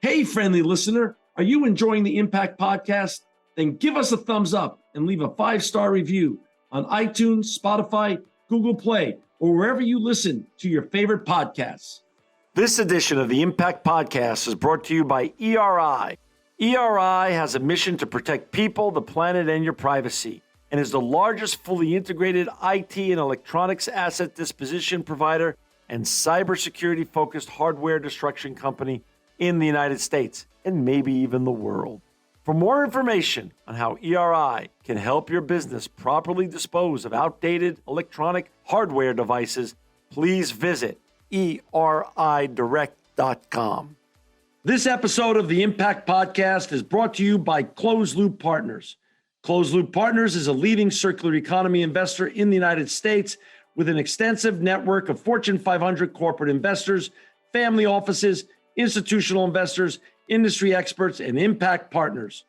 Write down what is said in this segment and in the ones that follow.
Hey, friendly listener, are you enjoying the Impact Podcast? Then give us a thumbs up and leave a 5-star review on iTunes, Spotify, Google Play, or wherever you listen to your favorite podcasts. This edition of the Impact Podcast is brought to you by ERI. ERI has a mission to protect people, the planet, and your privacy, and is the largest fully integrated IT and electronics asset disposition provider and cybersecurity-focused hardware destruction company in the United States, and maybe even the world. For more information on how ERI can help your business properly dispose of outdated electronic hardware devices, please visit eridirect.com. This episode of the Impact Podcast is brought to you by Closed Loop Partners. Closed Loop Partners is a leading circular economy investor in the United States with an extensive network of Fortune 500 corporate investors, family offices, institutional investors, industry experts, and impact partners.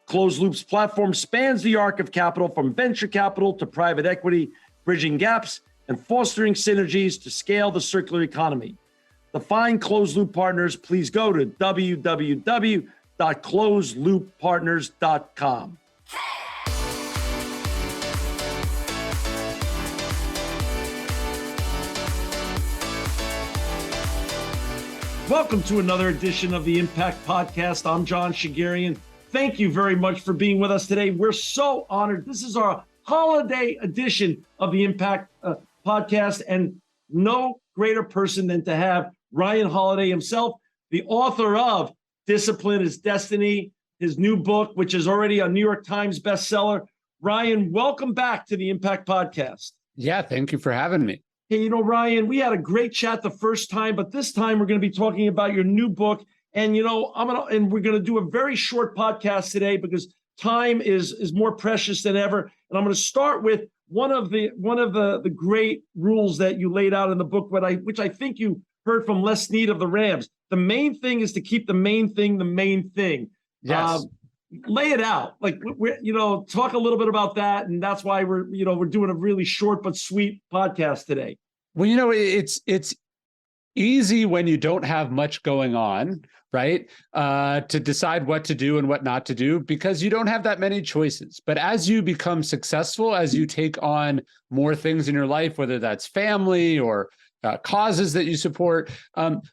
Closed Loop's platform spans the arc of capital from venture capital to private equity, bridging gaps and fostering synergies to scale the circular economy. To find Closed Loop Partners, please go to www.closedlooppartners.com. Welcome to another edition of the Impact Podcast. I'm John Shigarian. Thank you very much for being with us today. We're so honored. This is our holiday edition of the Impact Podcast, and no greater person than to have Ryan Holiday himself, the author of Discipline is Destiny, his new book, which is already a New York Times bestseller. Ryan, welcome back to the Impact Podcast. Yeah, thank you for having me. Hey, Ryan, we had a great chat the first time, but this time we're going to be talking about your new book. And, we're going to do a very short podcast today because time is more precious than ever. And I'm going to start with one of the great rules that you laid out in the book, which I think you heard from Les Snead of the Rams. The main thing is to keep the main thing the main thing. Yes. Lay it out. Talk a little bit about that. And that's why we're doing a really short but sweet podcast today. Well, it's easy when you don't have much going on, right? To decide what to do and what not to do, because you don't have that many choices. But as you become successful, as you take on more things in your life, whether that's family or causes that you support,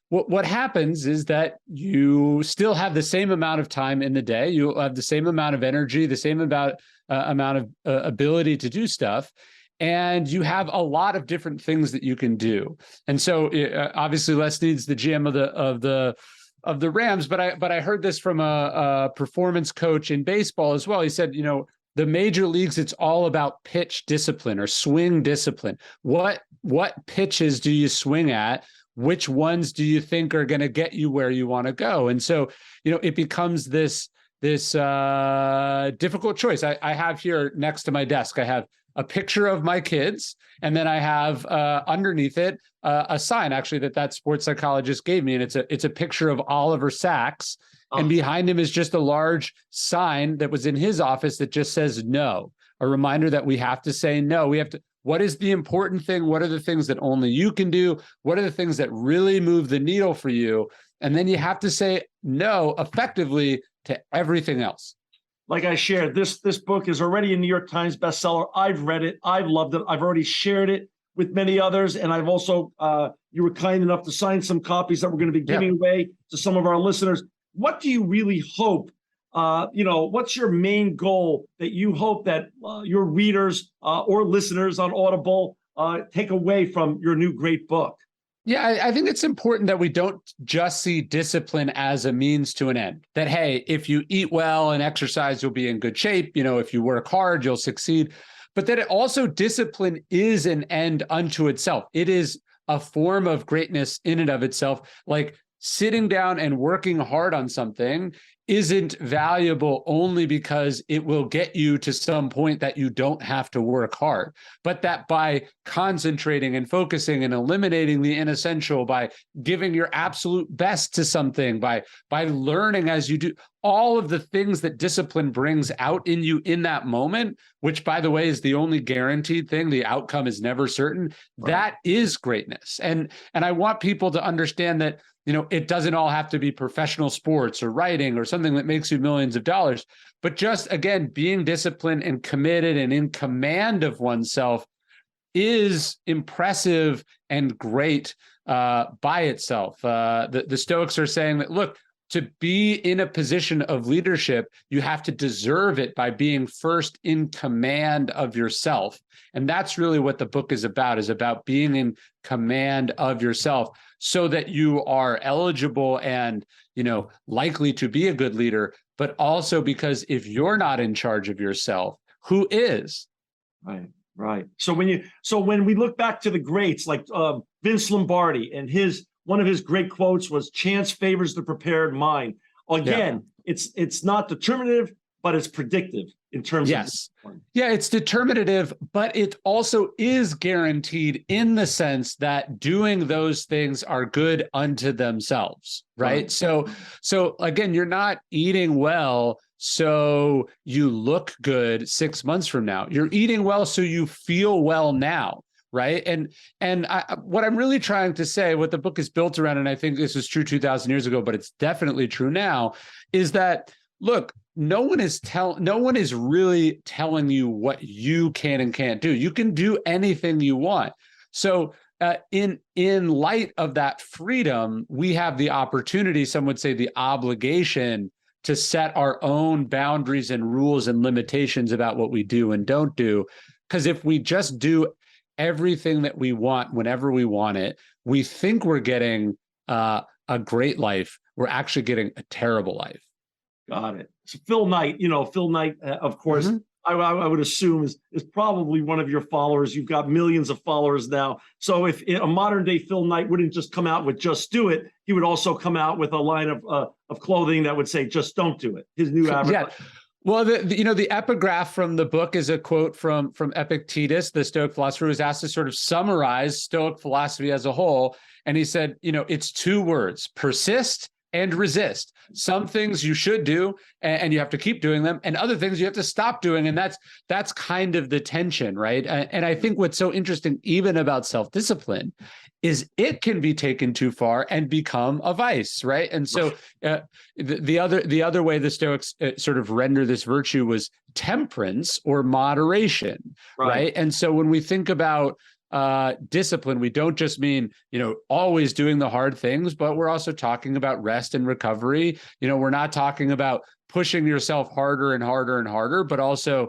what happens is that you still have the same amount of time in the day. You'll have the same amount of energy, the same amount of ability to do stuff. And you have a lot of different things that you can do. And so obviously Les Snead's the GM of the Rams, but I heard this from a performance coach in baseball as well. He said, the major leagues, it's all about pitch discipline or swing discipline. What pitches do you swing at? Which ones do you think are going to get you where you want to go? And so, it becomes this difficult choice. I have here next to my desk, I have a picture of my kids, and then I have underneath it a sign actually that sports psychologist gave me, and it's a picture of Oliver Sacks. And behind him is just a large sign that was in his office that just says no, a reminder that we have to say no. What is the important thing? What are the things that only you can do? What are the things that really move the needle for you? And then you have to say no effectively to everything else. Like I shared, this book is already a New York Times bestseller. I've read it. I've loved it. I've already shared it with many others. And I've also, you were kind enough to sign some copies that we're going to be giving away to some of our listeners. What do you really hope, what's your main goal that you hope that your readers or listeners on Audible take away from your new great book? Yeah, I think it's important that we don't just see discipline as a means to an end. That, hey, if you eat well and exercise, you'll be in good shape. If you work hard, you'll succeed. But that also discipline is an end unto itself. It is a form of greatness in and of itself. Like sitting down and working hard on something isn't valuable only because it will get you to some point that you don't have to work hard, but that by concentrating and focusing and eliminating the inessential, by giving your absolute best to something, by learning as you do, all of the things that discipline brings out in you in that moment, which, by the way, is the only guaranteed thing, the outcome is never certain, right. That is greatness. And I want people to understand that, it doesn't all have to be professional sports or writing or something that makes you millions of dollars, but just, again, being disciplined and committed and in command of oneself is impressive and great by itself. The Stoics are saying that, look, to be in a position of leadership, you have to deserve it by being first in command of yourself. And that's really what the book is about being in command of yourself so that you are eligible and, likely to be a good leader, but also because if you're not in charge of yourself, who is? Right. So when we look back to the greats like Vince Lombardi, and one of his great quotes was, "Chance favors the prepared mind." Again, it's not determinative, but it's predictive in terms of discipline. Yeah, it's determinative, but it also is guaranteed in the sense that doing those things are good unto themselves, right? So again, you're not eating well so you look good 6 months from now. You're eating well so you feel well now. Right. And what I'm really trying to say, what the book is built around, and I think this was true 2,000 years ago, but it's definitely true now, is that, look, no one is really telling you what you can and can't do. You can do anything you want. So in light of that freedom, we have the opportunity, some would say the obligation, to set our own boundaries and rules and limitations about what we do and don't do. Because if we just do everything that we want whenever we want it, we think we're getting a great life. We're actually getting a terrible life. Got it. So Phil Knight, of course, I would assume is probably one of your followers. You've got millions of followers now. So if a modern day Phil Knight wouldn't just come out with "just do it," he would also come out with a line of clothing that would say "just don't do it." His new advertising. Yeah. Well, the epigraph from the book is a quote from Epictetus, the Stoic philosopher, who was asked to sort of summarize Stoic philosophy as a whole. And he said, it's 2 words: persist and resist. Some things you should do and you have to keep doing them, and other things you have to stop doing. And that's kind of the tension, right? And I think what's so interesting even about self-discipline is it can be taken too far and become a vice, right? And so the other way the Stoics sort of render this virtue was temperance or moderation, right? And so when we think about discipline, we don't just mean, always doing the hard things, but we're also talking about rest and recovery. We're not talking about pushing yourself harder and harder and harder, but also,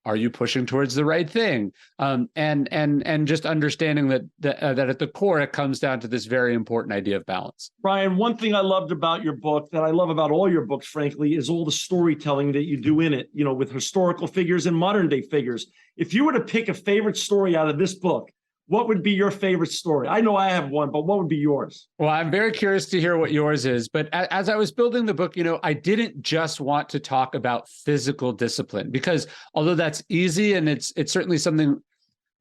are you pushing towards the right thing? And just understanding that at the core, it comes down to this very important idea of balance. Brian, one thing I loved about your book, that I love about all your books, frankly, is all the storytelling that you do in it, with historical figures and modern day figures. If you were to pick a favorite story out of this book, what would be your favorite story? I know I have one, but what would be yours? Well, I'm very curious to hear what yours is. But as I was building the book, I didn't just want to talk about physical discipline, because although that's easy and it's certainly something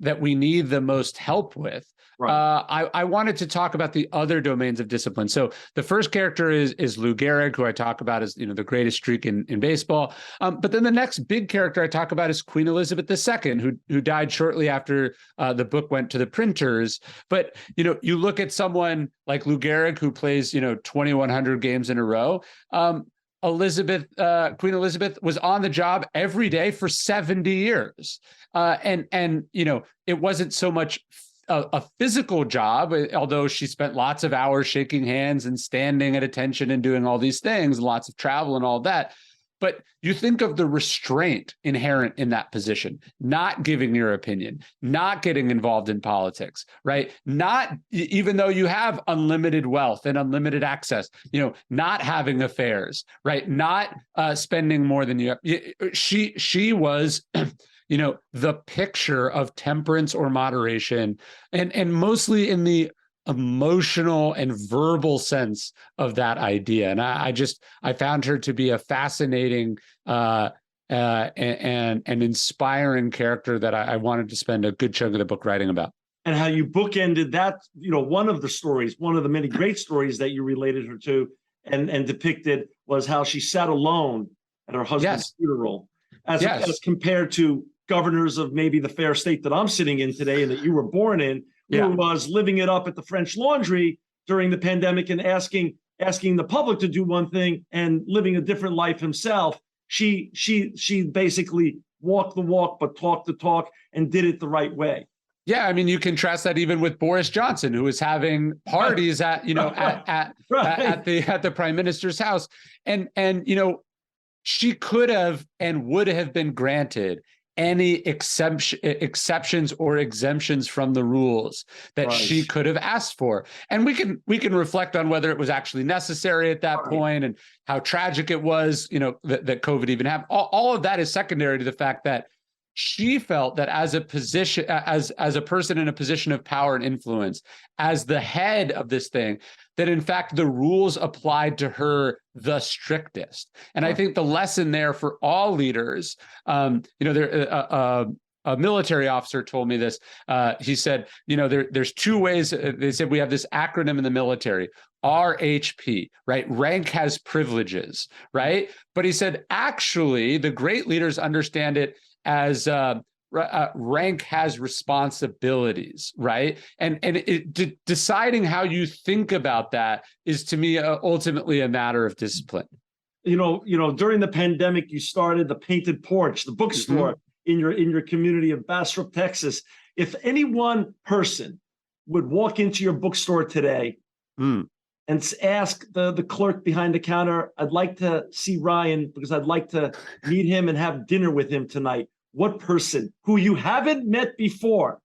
that we need the most help with, I wanted to talk about the other domains of discipline. So the first character is Lou Gehrig, who I talk about as the greatest streak in baseball. But then the next big character I talk about is Queen Elizabeth II, who died shortly after the book went to the printers. But you look at someone like Lou Gehrig, who plays 2,100 games in a row. Queen Elizabeth was on the job every day for 70 years, and it wasn't so much a physical job, although she spent lots of hours shaking hands and standing at attention and doing all these things, lots of travel and all that. But you think of the restraint inherent in that position, not giving your opinion, not getting involved in politics, right? Not, even though you have unlimited wealth and unlimited access, not having affairs, right? Not spending more than you have. She was the picture of temperance or moderation, and mostly in the emotional and verbal sense of that idea. And I found her to be a fascinating and inspiring character that I wanted to spend a good chunk of the book writing about. And how you bookended that, one of the stories, one of the many great stories that you related her to and depicted was how she sat alone at her husband's funeral, as compared to governors of maybe the fair state that I'm sitting in today and that you were born in, who was living it up at the French Laundry during the pandemic and asking the public to do one thing and living a different life himself. She basically walked the walk, but talked the talk and did it the right way. Yeah, I mean, you contrast that even with Boris Johnson, who was having parties at the prime minister's house, and she could have and would have been granted any exceptions or exemptions from the rules that she could have asked for. And we can reflect on whether it was actually necessary at that point and how tragic it was, that COVID even happened. All of that is secondary to the fact that she felt that as a position, as a person in a position of power and influence, as the head of this thing, that in fact the rules applied to her the strictest. And I think the lesson there for all leaders, a military officer told me this. He said, there's two ways. They said we have this acronym in the military, RHP, right? Rank has privileges, right? But he said, actually, the great leaders understand it as rank has responsibilities, right? And deciding how you think about that is, to me, ultimately a matter of discipline. During the pandemic, you started the Painted Porch, the bookstore in your community of Bastrop, Texas. If any one person would walk into your bookstore today and ask the clerk behind the counter, I'd like to see Ryan because I'd like to meet him and have dinner with him tonight. What person who you haven't met before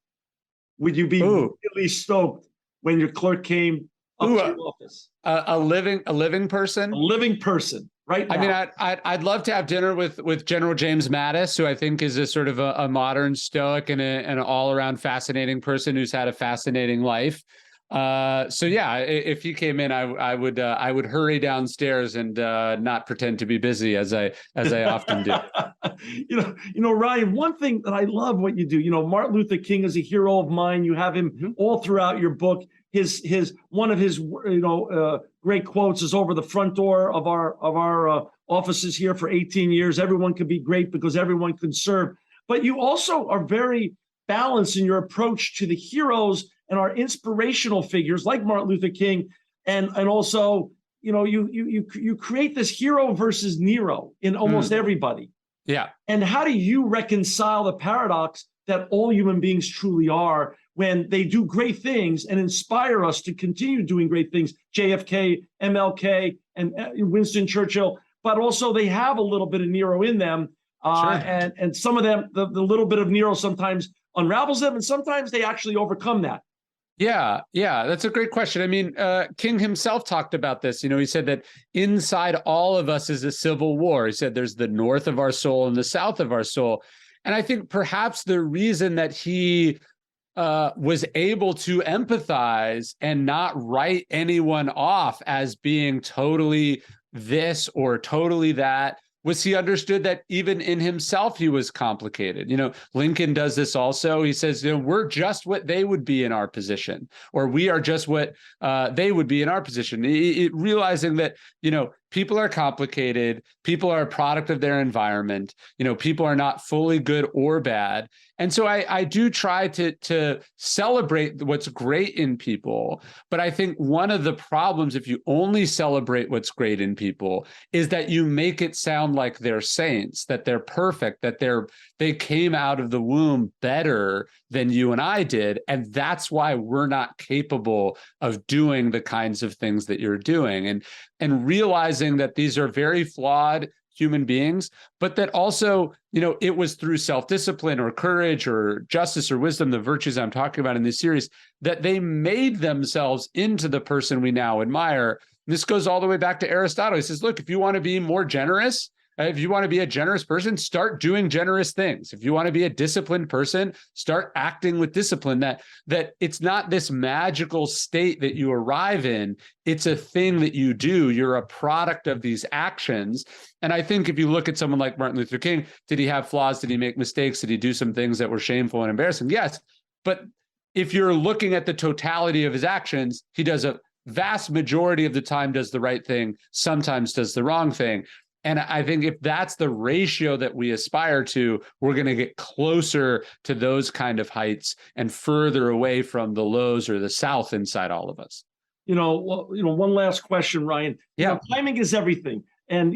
would you be really stoked when your clerk came up to your office? A living person? A living person, right now. I mean, I'd love to have dinner with General James Mattis, who I think is a sort of a modern Stoic and an all-around fascinating person who's had a fascinating life. So yeah, if he came in, I would hurry downstairs and not pretend to be busy as I often do. Ryan, one thing that I love what you do, Martin Luther King is a hero of mine. You have him all throughout your book. One of his great quotes is over the front door of our offices here for 18 years. Everyone can be great because everyone can serve. But you also are very balanced in your approach to the heroes and our inspirational figures like Martin Luther King, and also, you create this hero versus Nero in almost everybody. Yeah. And how do you reconcile the paradox that all human beings truly are when they do great things and inspire us to continue doing great things? JFK, MLK, and Winston Churchill, but also they have a little bit of Nero in them, and some of them, the little bit of Nero sometimes unravels them, and sometimes they actually overcome that. Yeah, that's a great question. I mean, King himself talked about this. He said that inside all of us is a civil war. He said there's the north of our soul and the south of our soul. And I think perhaps the reason that he was able to empathize and not write anyone off as being totally this or totally that was he understood that even in himself, he was complicated. Lincoln does this also. He says, we're just what they would be in our position, or we are just what they would be in our position. Realizing that, people are complicated. People are a product of their environment. People are not fully good or bad. And so I do try to celebrate what's great in people. But I think one of the problems, if you only celebrate what's great in people, is that you make it sound like they're saints, that they're perfect, that they came out of the womb better than you and I did. And that's why we're not capable of doing the kinds of things that you're doing. And realizing that these are very flawed human beings, but that also, it was through self-discipline or courage or justice or wisdom, the virtues I'm talking about in this series, that they made themselves into the person we now admire. And this goes all the way back to Aristotle. He says, look, if you want to be more generous, If you want to be a generous person, start doing generous things. If you want to be a disciplined person, start acting with discipline. That it's not this magical state that you arrive in. It's a thing that you do. You're a product of these actions. And I think if you look at someone like Martin Luther King, did he have flaws? Did he make mistakes? Did he do some things that were shameful and embarrassing? Yes. But if you're looking at the totality of his actions, he does a vast majority of the time does the right thing, sometimes does the wrong thing. And I think if that's the ratio that we aspire to, we're going to get closer to those kind of heights and further away from the lows or the south inside all of us. One last question, Ryan. Yeah. Timing is everything. And,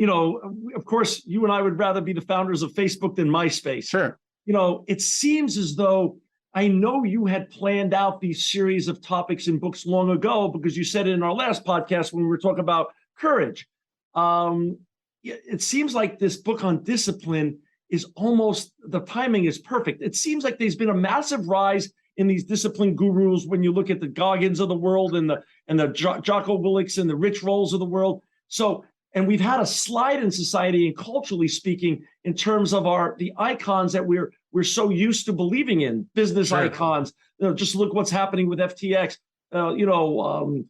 of course, you and I would rather be the founders of Facebook than MySpace. Sure. It seems as though I know you had planned out these series of topics and books long ago, because you said it in our last podcast when we were talking about courage. It seems like this book on discipline is almost, the timing is perfect. It seems like there's been a massive rise in these discipline gurus when you look at the Goggins of the world and the Jocko Willicks and the Rich Rolls of the world. So, and we've had a slide in society and culturally speaking in terms of the icons that we're so used to believing in, business Sure. icons. Just look what's happening with FTX. Political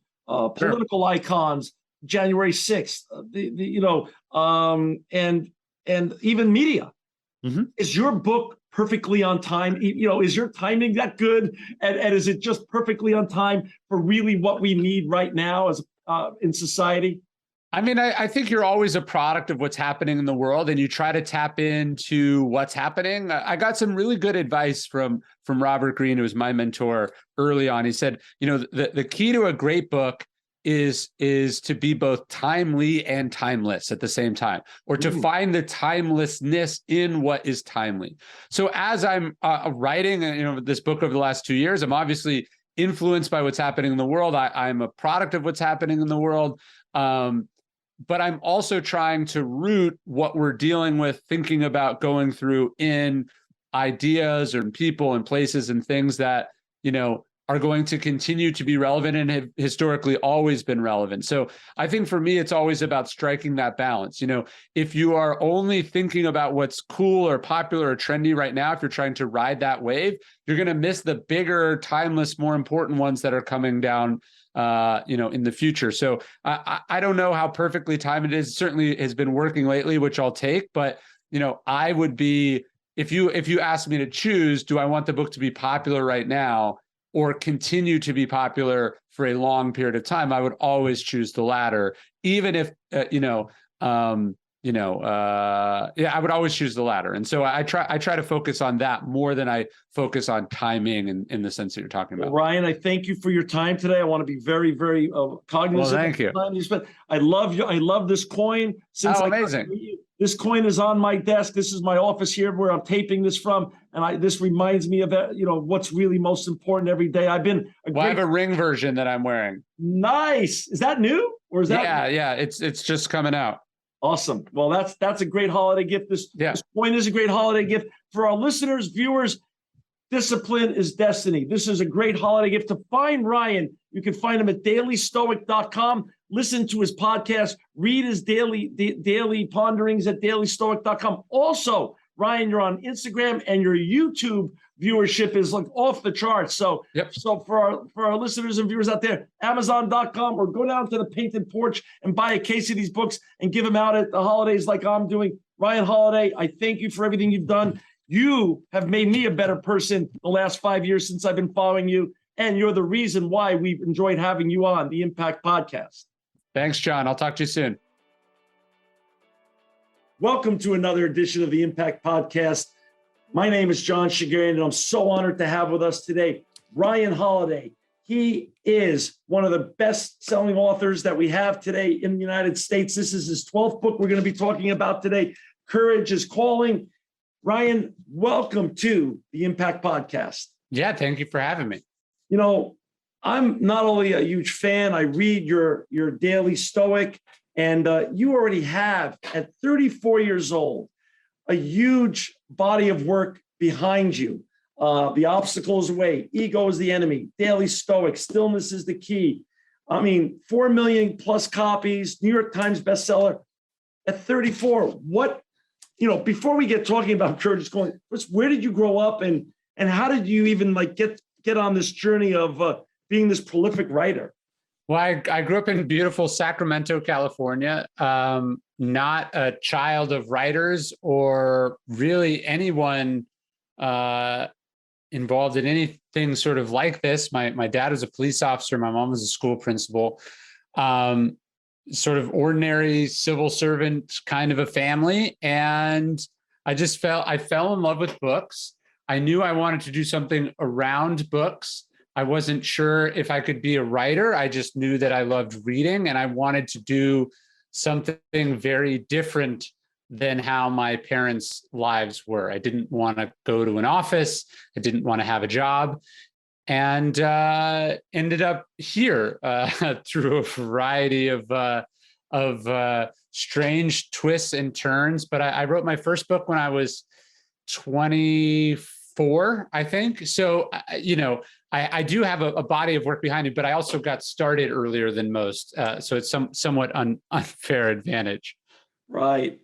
icons. January 6th, and even media. Mm-hmm. Is your book perfectly on time? Is your timing that good? And is it just perfectly on time for really what we need right now as in society? I mean, I think you're always a product of what's happening in the world, and you try to tap into what's happening. I got some really good advice from Robert Greene, who was my mentor early on. He said, the key to a great book is to be both timely and timeless at the same time, or to find the timelessness in what is timely. So as I'm writing, this book over the last 2 years, I'm obviously influenced by what's happening in the world. I'm a product of what's happening in the world. But I'm also trying to root what we're dealing with, thinking about going through in ideas or people and places and things that, are going to continue to be relevant and have historically always been relevant. So I think for me, it's always about striking that balance. If you are only thinking about what's cool or popular or trendy right now, if you're trying to ride that wave, you're going to miss the bigger, timeless, more important ones that are coming down in the future. So I don't know how perfectly timed it is. It certainly has been working lately, which I'll take. But, I would be, if you asked me to choose, do I want the book to be popular right now or continue to be popular for a long period of time, I would always choose the latter, even if, I would always choose the latter. And so I try to focus on that more than I focus on timing in the sense that you're talking about. Well, Ryan, I thank you for your time today. I want to be very, very cognizant. Well, thank you. Of the time you spent. I love you. I love this coin. Amazing. This coin is on my desk. This is my office here where I'm taping this from. And this reminds me of, what's really most important every day. I've been I have a ring version that I'm wearing. Nice. Is that new? Or is that? Yeah. It's just coming out. Awesome. Well, that's a great holiday gift. This coin is a great holiday gift for our listeners, viewers. Discipline is destiny. This is a great holiday gift. To find Ryan, you can find him at dailystoic.com. Listen to his podcast. Read his daily ponderings at dailystoic.com. Also, Ryan, you're on Instagram and your YouTube viewership is like off the charts. So, So for our listeners and viewers out there, Amazon.com, or go down to the Painted Porch and buy a case of these books and give them out at the holidays like I'm doing. Ryan Holiday, I thank you for everything you've done. You have made me a better person the last 5 years since I've been following you, and you're the reason why we've enjoyed having you on the Impact Podcast. Thanks, John. I'll talk to you soon. Welcome to another edition of the Impact Podcast. My name is John Shigarian, and I'm so honored to have with us today Ryan Holiday. He is one of the best-selling authors that we have today in the United States. This is his 12th book we're going to be talking about today, Courage is Calling. Ryan, welcome to the Impact Podcast. Yeah, thank you for having me. I'm not only a huge fan, I read your daily Stoic, and you already have, at 34 years old, a huge body of work behind you. The obstacle is away. Ego is the enemy. Daily Stoic. Stillness is the key. 4 million plus copies. New York Times bestseller. at 34, what, before we get talking about courage, where did you grow up and how did you even like get on this journey of being this prolific writer? Well, I grew up in beautiful Sacramento, California, not a child of writers or really anyone involved in anything sort of like this. My dad was a police officer. My mom was a school principal. Sort of ordinary civil servant kind of a family. And I fell in love with books. I knew I wanted to do something around books. I wasn't sure if I could be a writer. I just knew that I loved reading and I wanted to do something very different than how my parents' lives were. I didn't want to go to an office. I didn't want to have a job, and ended up here through a variety of strange twists and turns. But I wrote my first book when I was 24, I think. So, I do have a body of work behind me, but I also got started earlier than most. So it's somewhat unfair advantage. Right.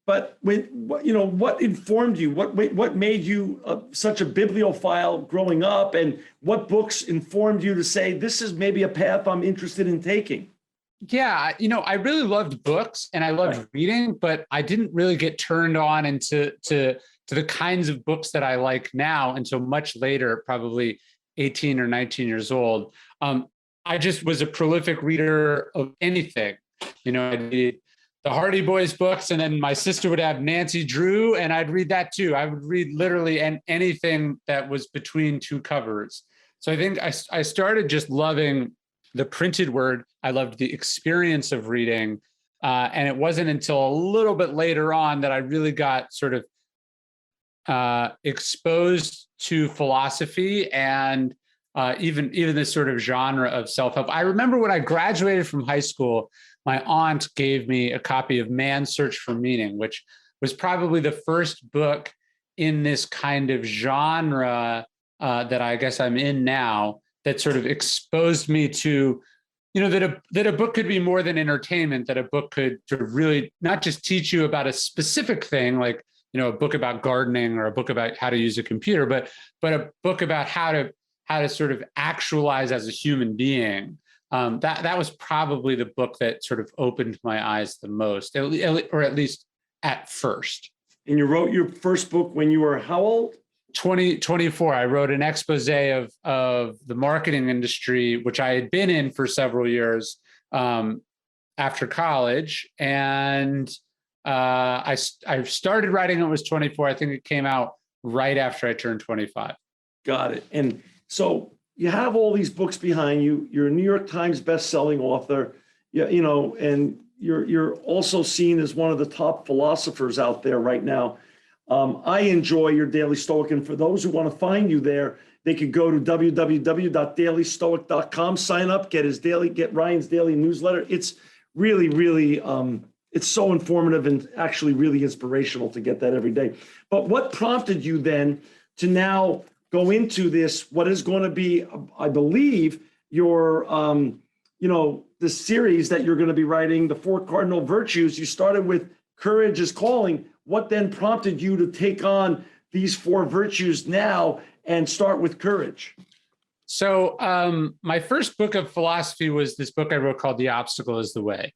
But what informed you? What made you such a bibliophile growing up, and what books informed you to say this is maybe a path I'm interested in taking? Yeah, I really loved books and I loved reading, but I didn't really get turned on into the kinds of books that I like now until much later, probably 18 or 19 years old. I just was a prolific reader of anything. I'd read the Hardy Boys books, and then my sister would have Nancy Drew, and I'd read that too. I would read literally anything that was between two covers. So I think I started just loving the printed word. I loved the experience of reading. And it wasn't until a little bit later on that I really got sort of exposed to philosophy and even this sort of genre of self-help. I remember when I graduated from high school, my aunt gave me a copy of Man's Search for Meaning, which was probably the first book in this kind of genre that I guess I'm in now, that sort of exposed me to, that a book could be more than entertainment, that a book could sort of really not just teach you about a specific thing, like, a book about gardening or a book about how to use a computer, but a book about how to sort of actualize as a human being. That was probably the book that sort of opened my eyes the most, or at least at first. And you wrote your first book when you were how old? 24. I wrote an expose of the marketing industry, which I had been in for several years after college. And I started writing when I was 24. I think it came out right after I turned 25. Got it. And so you have all these books behind you. You're a New York Times best-selling author, and you're also seen as one of the top philosophers out there right now. I enjoy your Daily Stoic, and for those who want to find you there, they could go to www.dailystoic.com, sign up, get Ryan's daily newsletter. It's really, really, it's so informative and actually really inspirational to get that every day. But what prompted you then to now go into this, what is going to be, I believe, your, the series that you're going to be writing, the 4 cardinal virtues? You started with courage is calling. What then prompted you to take on these 4 virtues now and start with courage? So my first book of philosophy was this book I wrote called The Obstacle is the Way,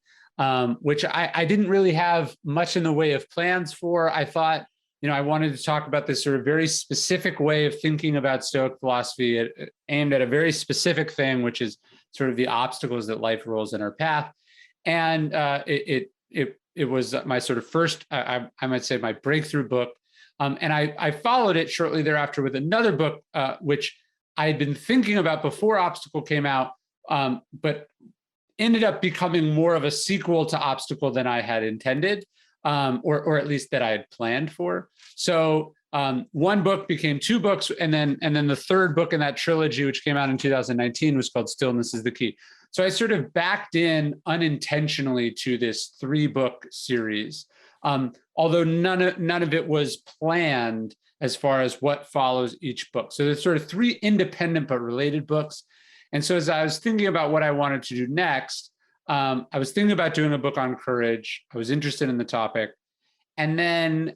which I didn't really have much in the way of plans for. I thought, I wanted to talk about this sort of very specific way of thinking about Stoic philosophy aimed at a very specific thing, which is sort of the obstacles that life rolls in our path. And it was my sort of first, I might say, my breakthrough book. And I followed it shortly thereafter with another book, which I had been thinking about before Obstacle came out, but ended up becoming more of a sequel to Obstacle than I had intended, or at least that I had planned for. So one book became 2 books, and then the third book in that trilogy, which came out in 2019, was called Stillness is the Key. So I sort of backed in unintentionally to this 3-book series, although none of it was planned as far as what follows each book. So there's sort of 3 independent but related books. And so as I was thinking about what I wanted to do next, I was thinking about doing a book on courage. I was interested in the topic. And then,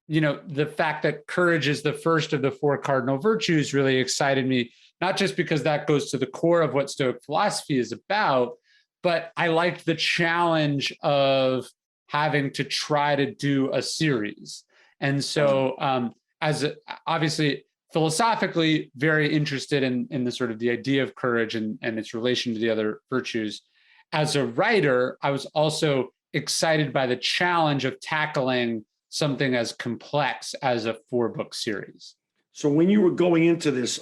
the fact that courage is the first of the 4 cardinal virtues really excited me, not just because that goes to the core of what Stoic philosophy is about, but I liked the challenge of having to try to do a series. And so obviously philosophically very interested in the sort of the idea of courage and its relation to the other virtues. As a writer, I was also excited by the challenge of tackling something as complex as a 4-book series. So when you were going into this,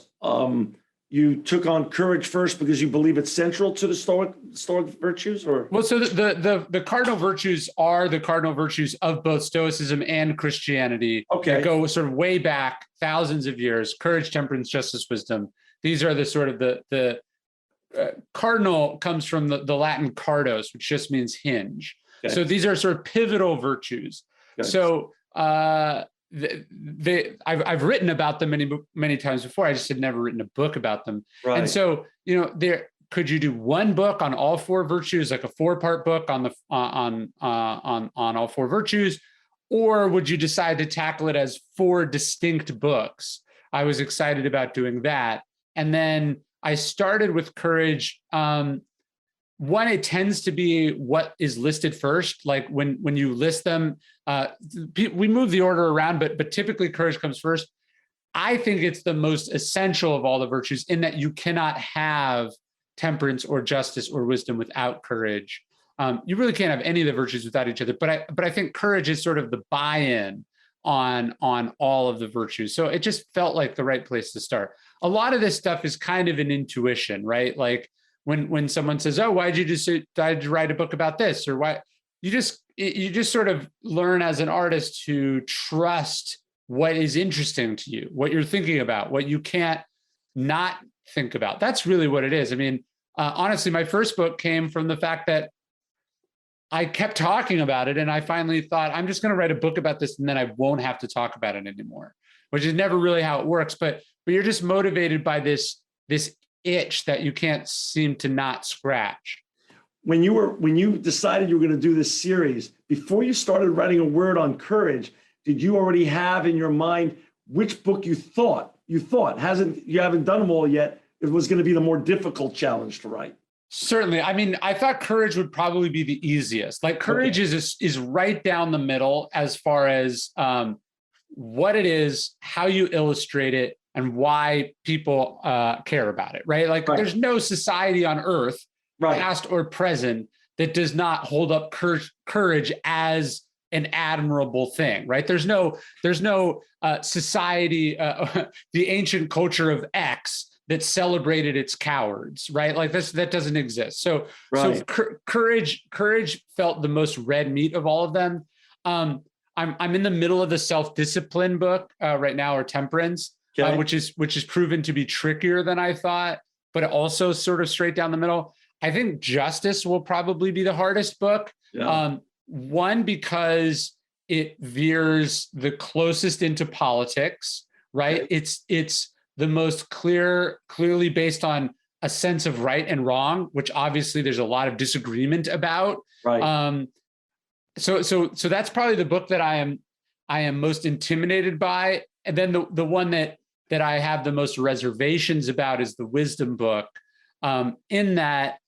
you took on courage first because you believe it's central to the Stoic virtues, or? Well, so the cardinal virtues are the cardinal virtues of both Stoicism and Christianity. Okay. That go sort of way back thousands of years. Courage, temperance, justice, wisdom. These are the sort of the cardinal comes from the Latin cardos, which just means hinge. Okay. So these are sort of pivotal virtues. Okay. So I've written about them many times before. I just had never written a book about them. Right. And so, could you do one book on all 4 virtues, like a 4-part book on all 4 virtues, or would you decide to tackle it as 4 distinct books? I was excited about doing that. And then I started with courage. One, it tends to be what is listed first. Like when you list them, we move the order around, but typically courage comes first. I think it's the most essential of all the virtues, in that you cannot have temperance or justice or wisdom without courage. You really can't have any of the virtues without each other. But I think courage is sort of the buy-in on all of the virtues. So it just felt like the right place to start. A lot of this stuff is kind of an intuition, right? Like when someone says, "Oh, why'd you decide to write a book about this?" Or why you just sort of learn as an artist to trust what is interesting to you, what you're thinking about, what you can't not think about. That's really what it is. I mean, honestly, my first book came from the fact that I kept talking about it, and I finally thought, I'm just going to write a book about this, and then I won't have to talk about it anymore, which is never really how it works. But you're just motivated by this itch that you can't seem to not scratch. When you decided you were going to do this series, before you started writing a word on courage, did you already have in your mind which book you thought you haven't done them all yet, it was going to be the more difficult challenge to write? Certainly. I mean, I thought courage would probably be the easiest. Like courage is right down the middle as far as what it is, how you illustrate it, and why people care about it, right? Like there's no society on earth, past or present, that does not hold up courage as an admirable thing, right? There's no society, the ancient culture of X that celebrated its cowards, right? Like that doesn't exist. So courage felt the most red meat of all of them. I'm in the middle of the self-discipline book right now, or temperance, which is proven to be trickier than I thought, but also sort of straight down the middle. I think justice will probably be the hardest book. Yeah. One, because it veers the closest into politics, right? Okay. It's the most clearly based on a sense of right and wrong, which obviously there's a lot of disagreement about. Right. So that's probably the book that I am most intimidated by. And then the one that I have the most reservations about is the wisdom book. In that,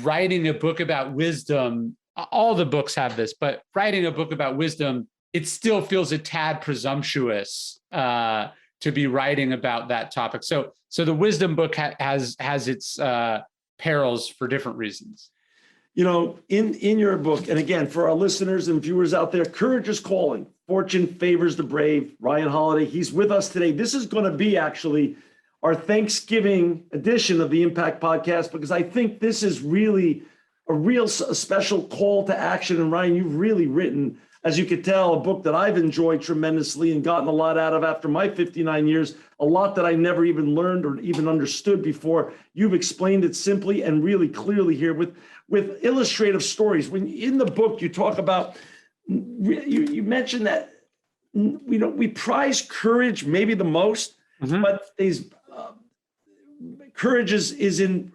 writing a book about wisdom, all the books have this, but writing a book about wisdom, it still feels a tad presumptuous to be writing about that topic. So the wisdom book has its perils for different reasons. You know, in your book, and again, for our listeners and viewers out there, courage is calling. Fortune favors the brave. Ryan Holiday, he's with us today. This is going to be actually our Thanksgiving edition of the Impact Podcast, because I think this is really a special call to action. And Ryan, you've really written, as you could tell, a book that I've enjoyed tremendously and gotten a lot out of after my 59 years, a lot that I never even learned or even understood before. You've explained it simply and really clearly here with illustrative stories. When in the book, you talk about, you mentioned that, we prize courage maybe the most, but courage is in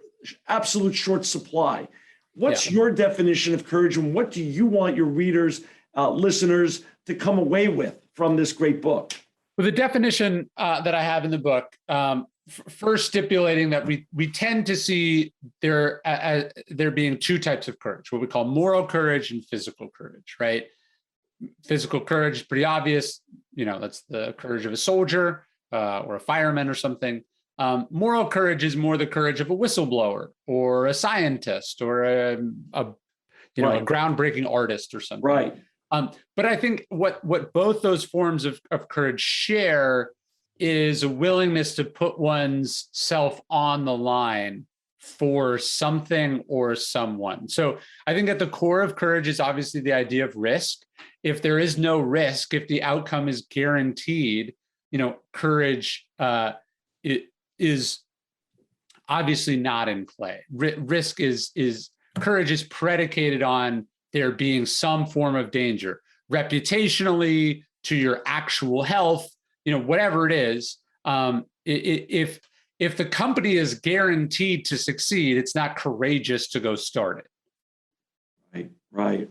absolute short supply. What's your definition of courage, and what do you want your readers, listeners, to come away with from this great book? Well, the definition that I have in the book, first stipulating that we tend to see there being two types of courage, what we call moral courage and physical courage, right? Physical courage is pretty obvious. That's the courage of a soldier or a fireman or something. Moral courage is more the courage of a whistleblower or a scientist or a groundbreaking artist or something. Right. But I think what both those forms of courage share is a willingness to put one's self on the line for something or someone. So I think at the core of courage is obviously the idea of risk. If there is no risk, if the outcome is guaranteed, courage it is obviously not in play. Risk is courage is predicated on there being some form of danger, reputationally, to your actual health, whatever it is. If the company is guaranteed to succeed, it's not courageous to go start it. Right.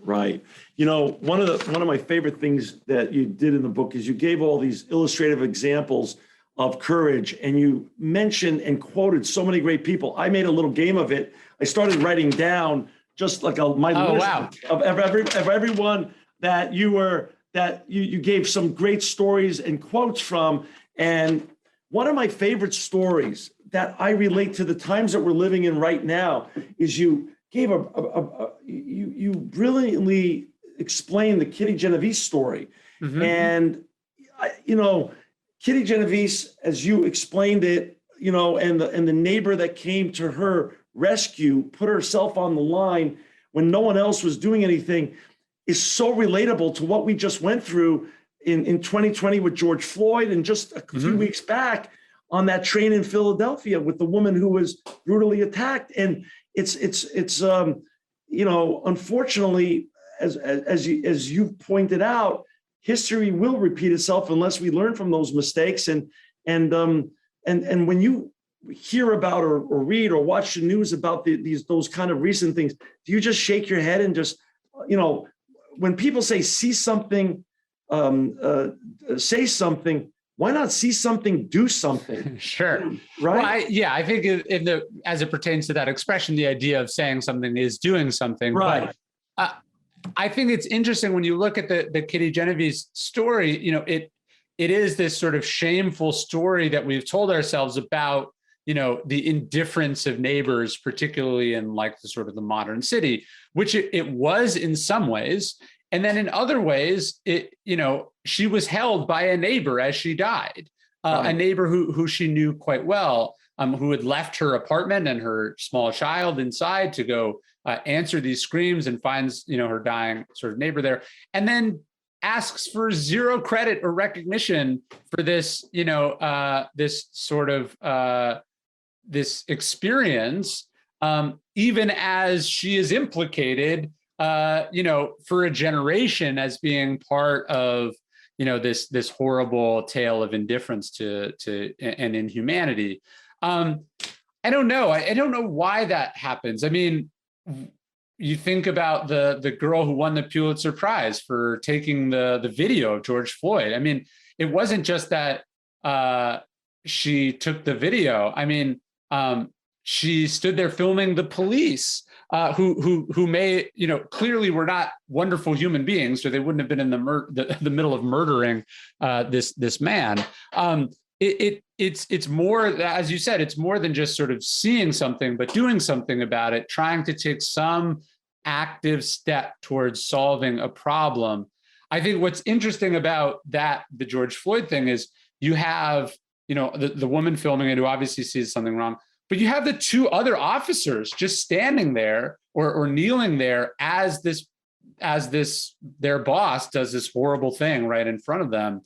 One of my favorite things that you did in the book is you gave all these illustrative examples of courage, and you mentioned and quoted so many great people. I made a little game of it. I started writing down just like my list of everyone that you gave some great stories and quotes from. And one of my favorite stories that I relate to the times that we're living in right now is you gave you brilliantly explained the Kitty Genovese story. Mm-hmm. And Kitty Genovese, as you explained it, and the neighbor that came to her rescue, put herself on the line when no one else was doing anything, is so relatable to what we just went through in 2020 with George Floyd, and just a few weeks back on that train in Philadelphia with the woman who was brutally attacked. And it's unfortunately, as you pointed out, history will repeat itself unless we learn from those mistakes. And when you hear about or read or watch the news about those kind of recent things, do you just shake your head and just, when people say see something, say something, why not see something, do something? Sure. Right. Well, I think as it pertains to that expression, the idea of saying something is doing something. Right. But, I think it's interesting when you look at the Kitty Genovese story, it is this sort of shameful story that we've told ourselves about, the indifference of neighbors, particularly in like the sort of the modern city, which it was in some ways. And then in other ways, she was held by a neighbor as she died, a neighbor who she knew quite well, who had left her apartment and her small child inside to go answer these screams, and finds, her dying sort of neighbor there, and then asks for zero credit or recognition for this, this sort of this experience, even as she is implicated, for a generation as being part of, this horrible tale of indifference to and inhumanity. I don't know. I don't know why that happens. I mean, you think about the girl who won the Pulitzer Prize for taking the video of George Floyd. I mean, it wasn't just that she took the video. I mean, she stood there filming the police, who may, clearly were not wonderful human beings, or they wouldn't have been in the middle of murdering this man. It's more, as you said, it's more than just sort of seeing something, but doing something about it, trying to take some active step towards solving a problem. I think what's interesting about the George Floyd thing is you have, the woman filming it who obviously sees something wrong, but you have the two other officers just standing there or kneeling there as their boss does this horrible thing right in front of them.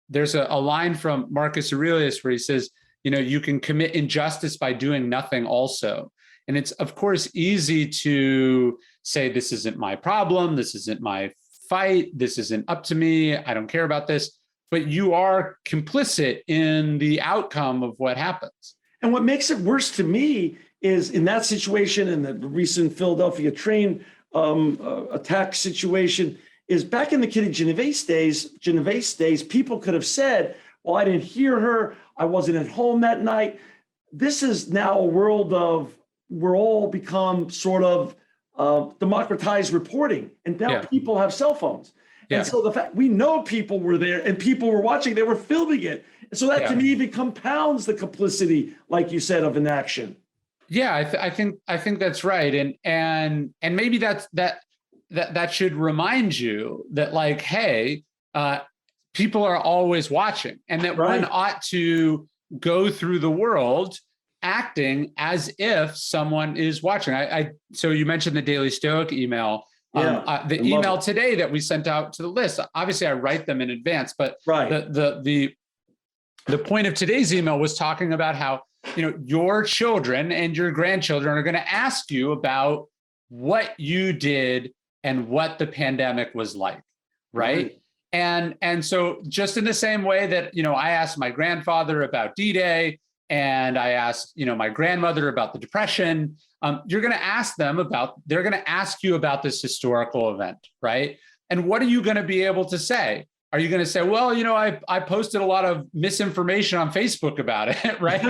There's a line from Marcus Aurelius where he says, you can commit injustice by doing nothing also. And it's, of course, easy to say, this isn't my problem, this isn't my fight, this isn't up to me, I don't care about this, but you are complicit in the outcome of what happens. And what makes it worse to me is in that situation, and the recent Philadelphia train attack situation, is back in the Kitty Genovese days, people could have said, well, I didn't hear her, I wasn't at home that night. This is now a world of, we're all become sort of democratized reporting, and now people have cell phones. And so the fact we know people were there and people were watching, they were filming it. And so that to me even compounds the complicity, like you said, of inaction. Yeah, I think that's right, and maybe that should remind you that, like, hey, people are always watching, and that one ought to go through the world acting as if someone is watching. So you mentioned the Daily Stoic email. The email today that we sent out to the list. Obviously, I write them in advance, but the point of today's email was talking about how, your children and your grandchildren are going to ask you about what you did and what the pandemic was like, right? And so just in the same way that, I asked my grandfather about D-Day, and I asked, my grandmother about the Depression, they're going to ask you about this historical event, right? And what are you going to be able to say? Are you going to say, well, I posted a lot of misinformation on Facebook about it, right?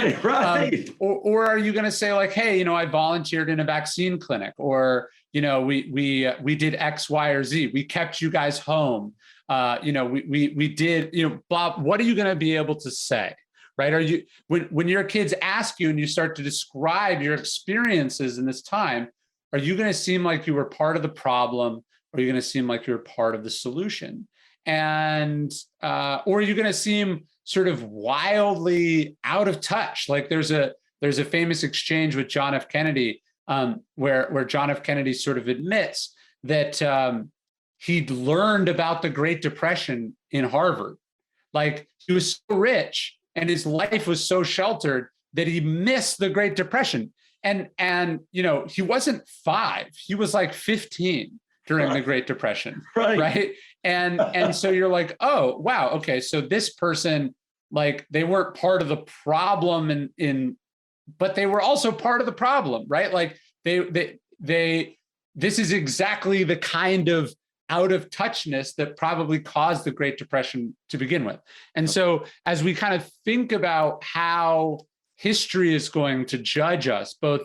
Or are you going to say, like, hey, I volunteered in a vaccine clinic, or, we did X, Y, or Z. We kept you guys home. We did, blah. What are you going to be able to say? Right? Are you, when your kids ask you and you start to describe your experiences in this time, are you going to seem like you were part of the problem, or are you going to seem like you're part of the solution? And or are you going to seem sort of wildly out of touch? Like there's a famous exchange with John F. Kennedy, where John F. Kennedy sort of admits that he'd learned about the Great Depression in Harvard. Like, he was so rich and his life was so sheltered that he missed the Great Depression. And he wasn't 5, he was like 15 during the Great Depression, right? And so you're like, oh, wow, okay, so this person, like, they weren't part of the problem but they were also part of the problem, right? Like this is exactly the kind of out of touchness that probably caused the Great Depression to begin with. And so as we kind of think about how history is going to judge us, both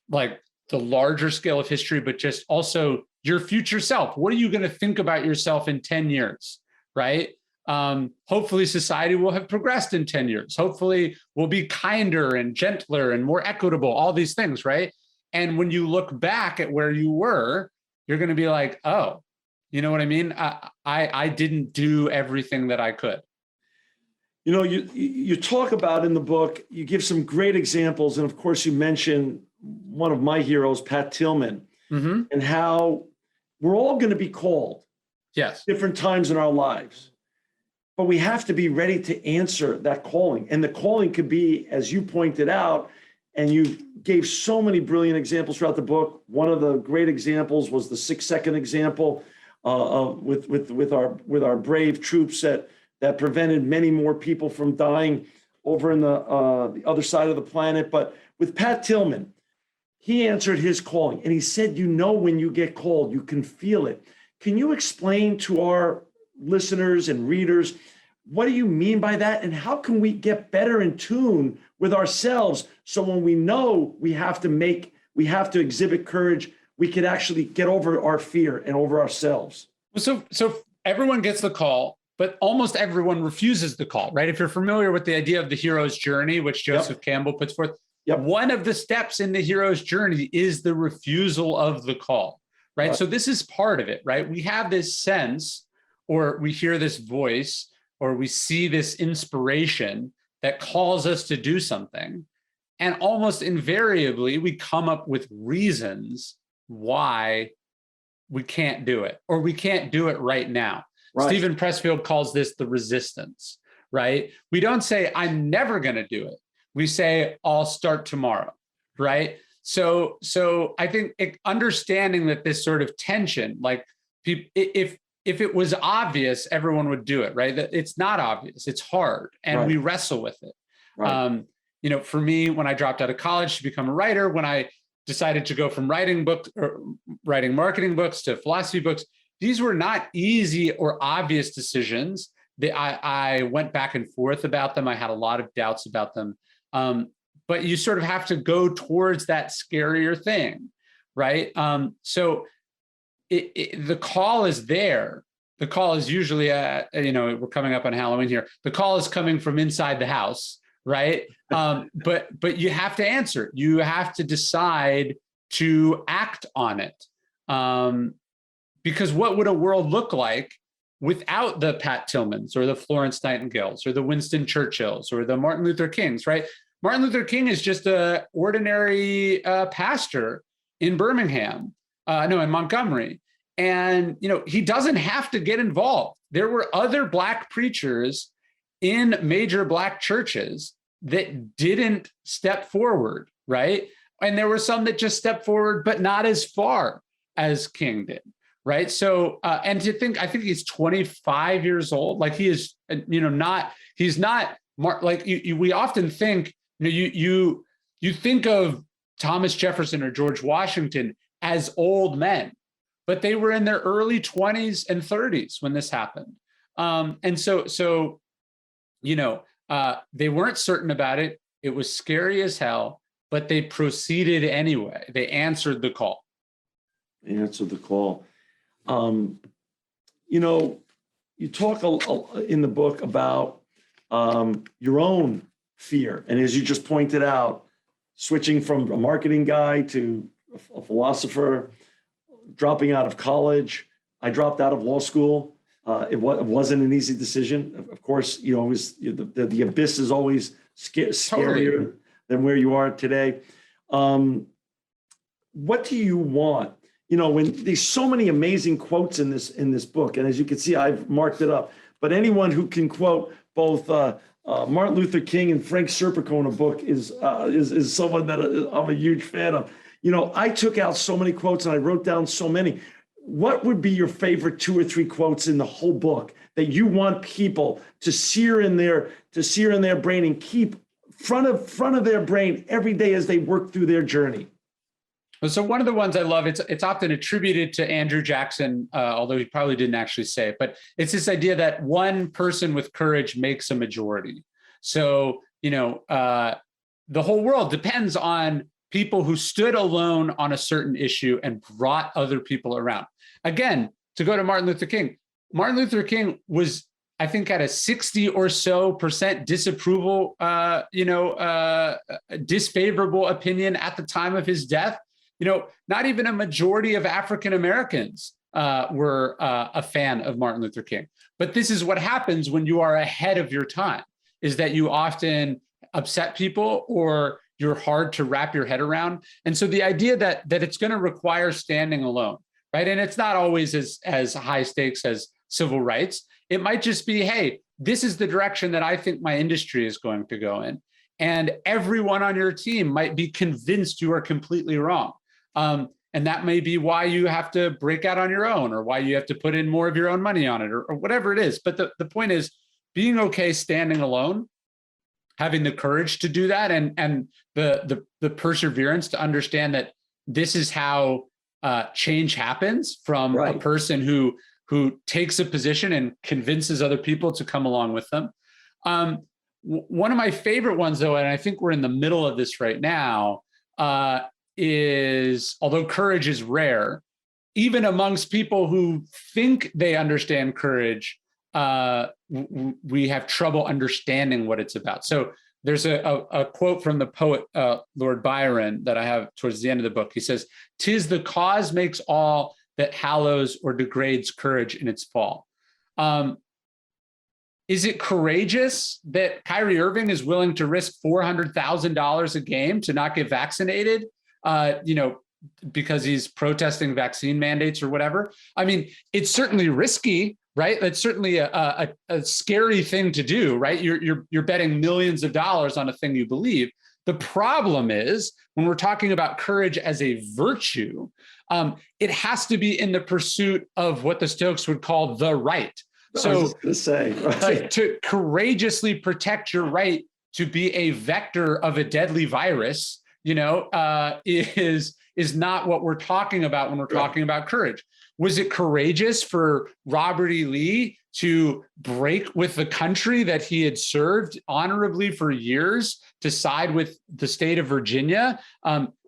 like the larger scale of history, but just also your future self, what are you going to think about yourself in 10 years, right? Hopefully society will have progressed in 10 years. Hopefully we'll be kinder and gentler and more equitable, all these things, right? And when you look back at where you were, you're going to be like, oh, you know what I mean? I didn't do everything that I could. You talk about in the book, you give some great examples. And of course, you mention one of my heroes, Pat Tillman, and how we're all going to be called different times in our lives. But we have to be ready to answer that calling. And the calling could be, as you pointed out, and you gave so many brilliant examples throughout the book. One of the great examples was the 6-second example with our brave troops that prevented many more people from dying over in the other side of the planet. But with Pat Tillman, he answered his calling, and he said, when you get called, you can feel it. Can you explain to our listeners and readers, what do you mean by that? And how can we get better in tune with ourselves, so when we know we have to exhibit courage, we could actually get over our fear and over ourselves? So everyone gets the call, but almost everyone refuses the call, right? If you're familiar with the idea of the hero's journey, which Joseph Campbell puts forth, one of the steps in the hero's journey is the refusal of the call, right? So this is part of it, right? We have this sense, or we hear this voice, or we see this inspiration that calls us to do something. And almost invariably, we come up with reasons why we can't do it, or we can't do it right now. Stephen Pressfield calls this the resistance, right? We don't say, I'm never going to do it. We say, I'll start tomorrow, right? So I think understanding that this sort of tension, like if it was obvious, everyone would do it, right? That it's not obvious, it's hard, and we wrestle with it. for me, when I dropped out of college to become a writer, when I decided to go from writing books or writing marketing books to philosophy books, these were not easy or obvious decisions. I went back and forth about them. I had a lot of doubts about them. But you sort of have to go towards that scarier thing, right? So the call is there. The call is usually, we're coming up on Halloween here. The call is coming from inside the house, right? But you have to answer. You have to decide to act on it. Because what would a world look like without the Pat Tillmans or the Florence Nightingales or the Winston Churchills or the Martin Luther Kings, right? Martin Luther King is just an ordinary pastor in Birmingham, in Montgomery. And, he doesn't have to get involved. There were other Black preachers in major Black churches that didn't step forward, right? And there were some that just stepped forward, but not as far as King did, right? So, and to think, I think he's 25 years old. Like he is, he's not, like we often think, you think of Thomas Jefferson or George Washington as old men, but they were in their early 20s and 30s when this happened. And so they weren't certain about it. It was scary as hell, but they proceeded anyway. They answered the call. They answered the call. You talk in the book about your own fear. And as you just pointed out, switching from a marketing guy to a philosopher, dropping out of college. I dropped out of law school. It wasn't an easy decision. Of course, the abyss is always scarier than where you are today. What do you want? When there's so many amazing quotes in this book, and as you can see, I've marked it up. But anyone who can quote both Martin Luther King and Frank Serpico in a book is someone that I'm a huge fan of. I took out so many quotes and I wrote down so many. What would be your favorite 2 or 3 quotes in the whole book that you want people to sear in their brain and keep front of their brain every day as they work through their journey? So one of the ones I love, it's often attributed to Andrew Jackson, although he probably didn't actually say it, but it's this idea that one person with courage makes a majority. So, the whole world depends on people who stood alone on a certain issue and brought other people around. Again, to go to Martin Luther King was, I think, at a 60 or so % disapproval, disfavorable opinion at the time of his death. Not even a majority of African Americans were a fan of Martin Luther King. But this is what happens when you are ahead of your time, is that you often upset people or you're hard to wrap your head around. And so the idea that it's going to require standing alone, right? And it's not always as high stakes as civil rights. It might just be, hey, this is the direction that I think my industry is going to go in. And everyone on your team might be convinced you are completely wrong. And that may be why you have to break out on your own, or why you have to put in more of your own money on it, or whatever it is. But the point is being okay standing alone, having the courage to do that, and the perseverance to understand that this is how change happens from a person who takes a position and convinces other people to come along with them. One of my favorite ones, though, and I think we're in the middle of this right now, is, although courage is rare, even amongst people who think they understand courage, we have trouble understanding what it's about. So there's a quote from the poet Lord Byron that I have towards the end of the book. He says, "'Tis the cause makes all that hallows or degrades courage in its fall." Is it courageous that Kyrie Irving is willing to risk $400,000 a game to not get vaccinated, because he's protesting vaccine mandates or whatever? I mean, it's certainly risky, right? That's certainly a scary thing to do, right? You're betting millions of dollars on a thing you believe. The problem is, when we're talking about courage as a virtue, it has to be in the pursuit of what the Stoics would call the right. So I was just gonna say, right. to courageously protect your right to be a vector of a deadly virus, is not what we're talking about when we're talking about courage. Was it courageous for Robert E. Lee to break with the country that he had served honorably for years to side with the state of Virginia?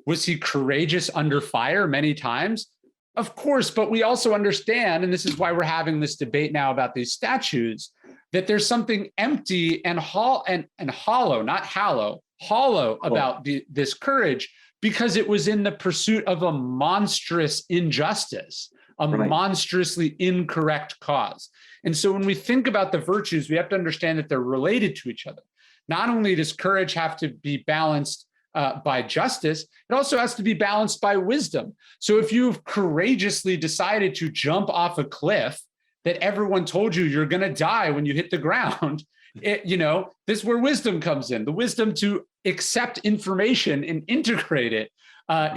Was he courageous under fire many times? Of course, but we also understand, and this is why we're having this debate now about these statues, that there's something empty and hollow, not hollow about this courage, because it was in the pursuit of a monstrous injustice, a monstrously incorrect cause. And so when we think about the virtues, we have to understand that they're related to each other. Not only does courage have to be balanced by justice, it also has to be balanced by wisdom. So if you've courageously decided to jump off a cliff that everyone told you you're going to die when you hit the ground, this is where wisdom comes in. The wisdom to accept information and integrate it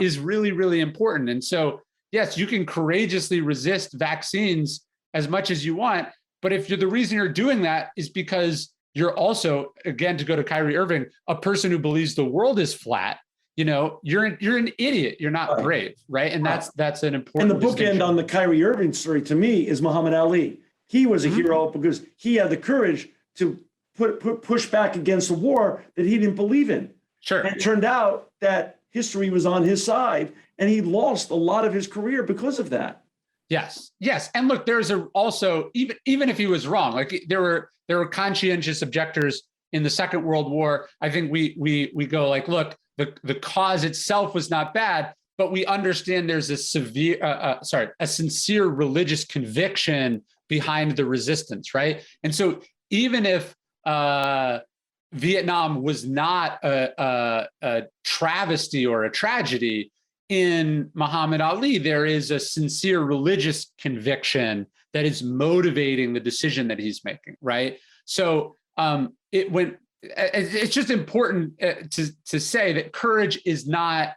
is really, really important. And so, yes, you can courageously resist vaccines as much as you want, but if the reason you're doing that is because you're also, again, to go to Kyrie Irving, a person who believes the world is flat, you're an idiot. You're not brave, right? And that's an important. And the bookend on the Kyrie Irving story to me is Muhammad Ali. He was a hero because he had the courage to push back against a war that he didn't believe in. Sure. And it turned out that history was on his side, and he lost a lot of his career because of that. Yes. And look, there's also even if he was wrong, like there were conscientious objectors in the Second World War. I think we go like, look, the cause itself was not bad, but we understand there's a sincere religious conviction behind the resistance, right? And so even if Vietnam was not a travesty or a tragedy, in Muhammad Ali, there is a sincere religious conviction that is motivating the decision that he's making, right? So it's just important to say that courage is not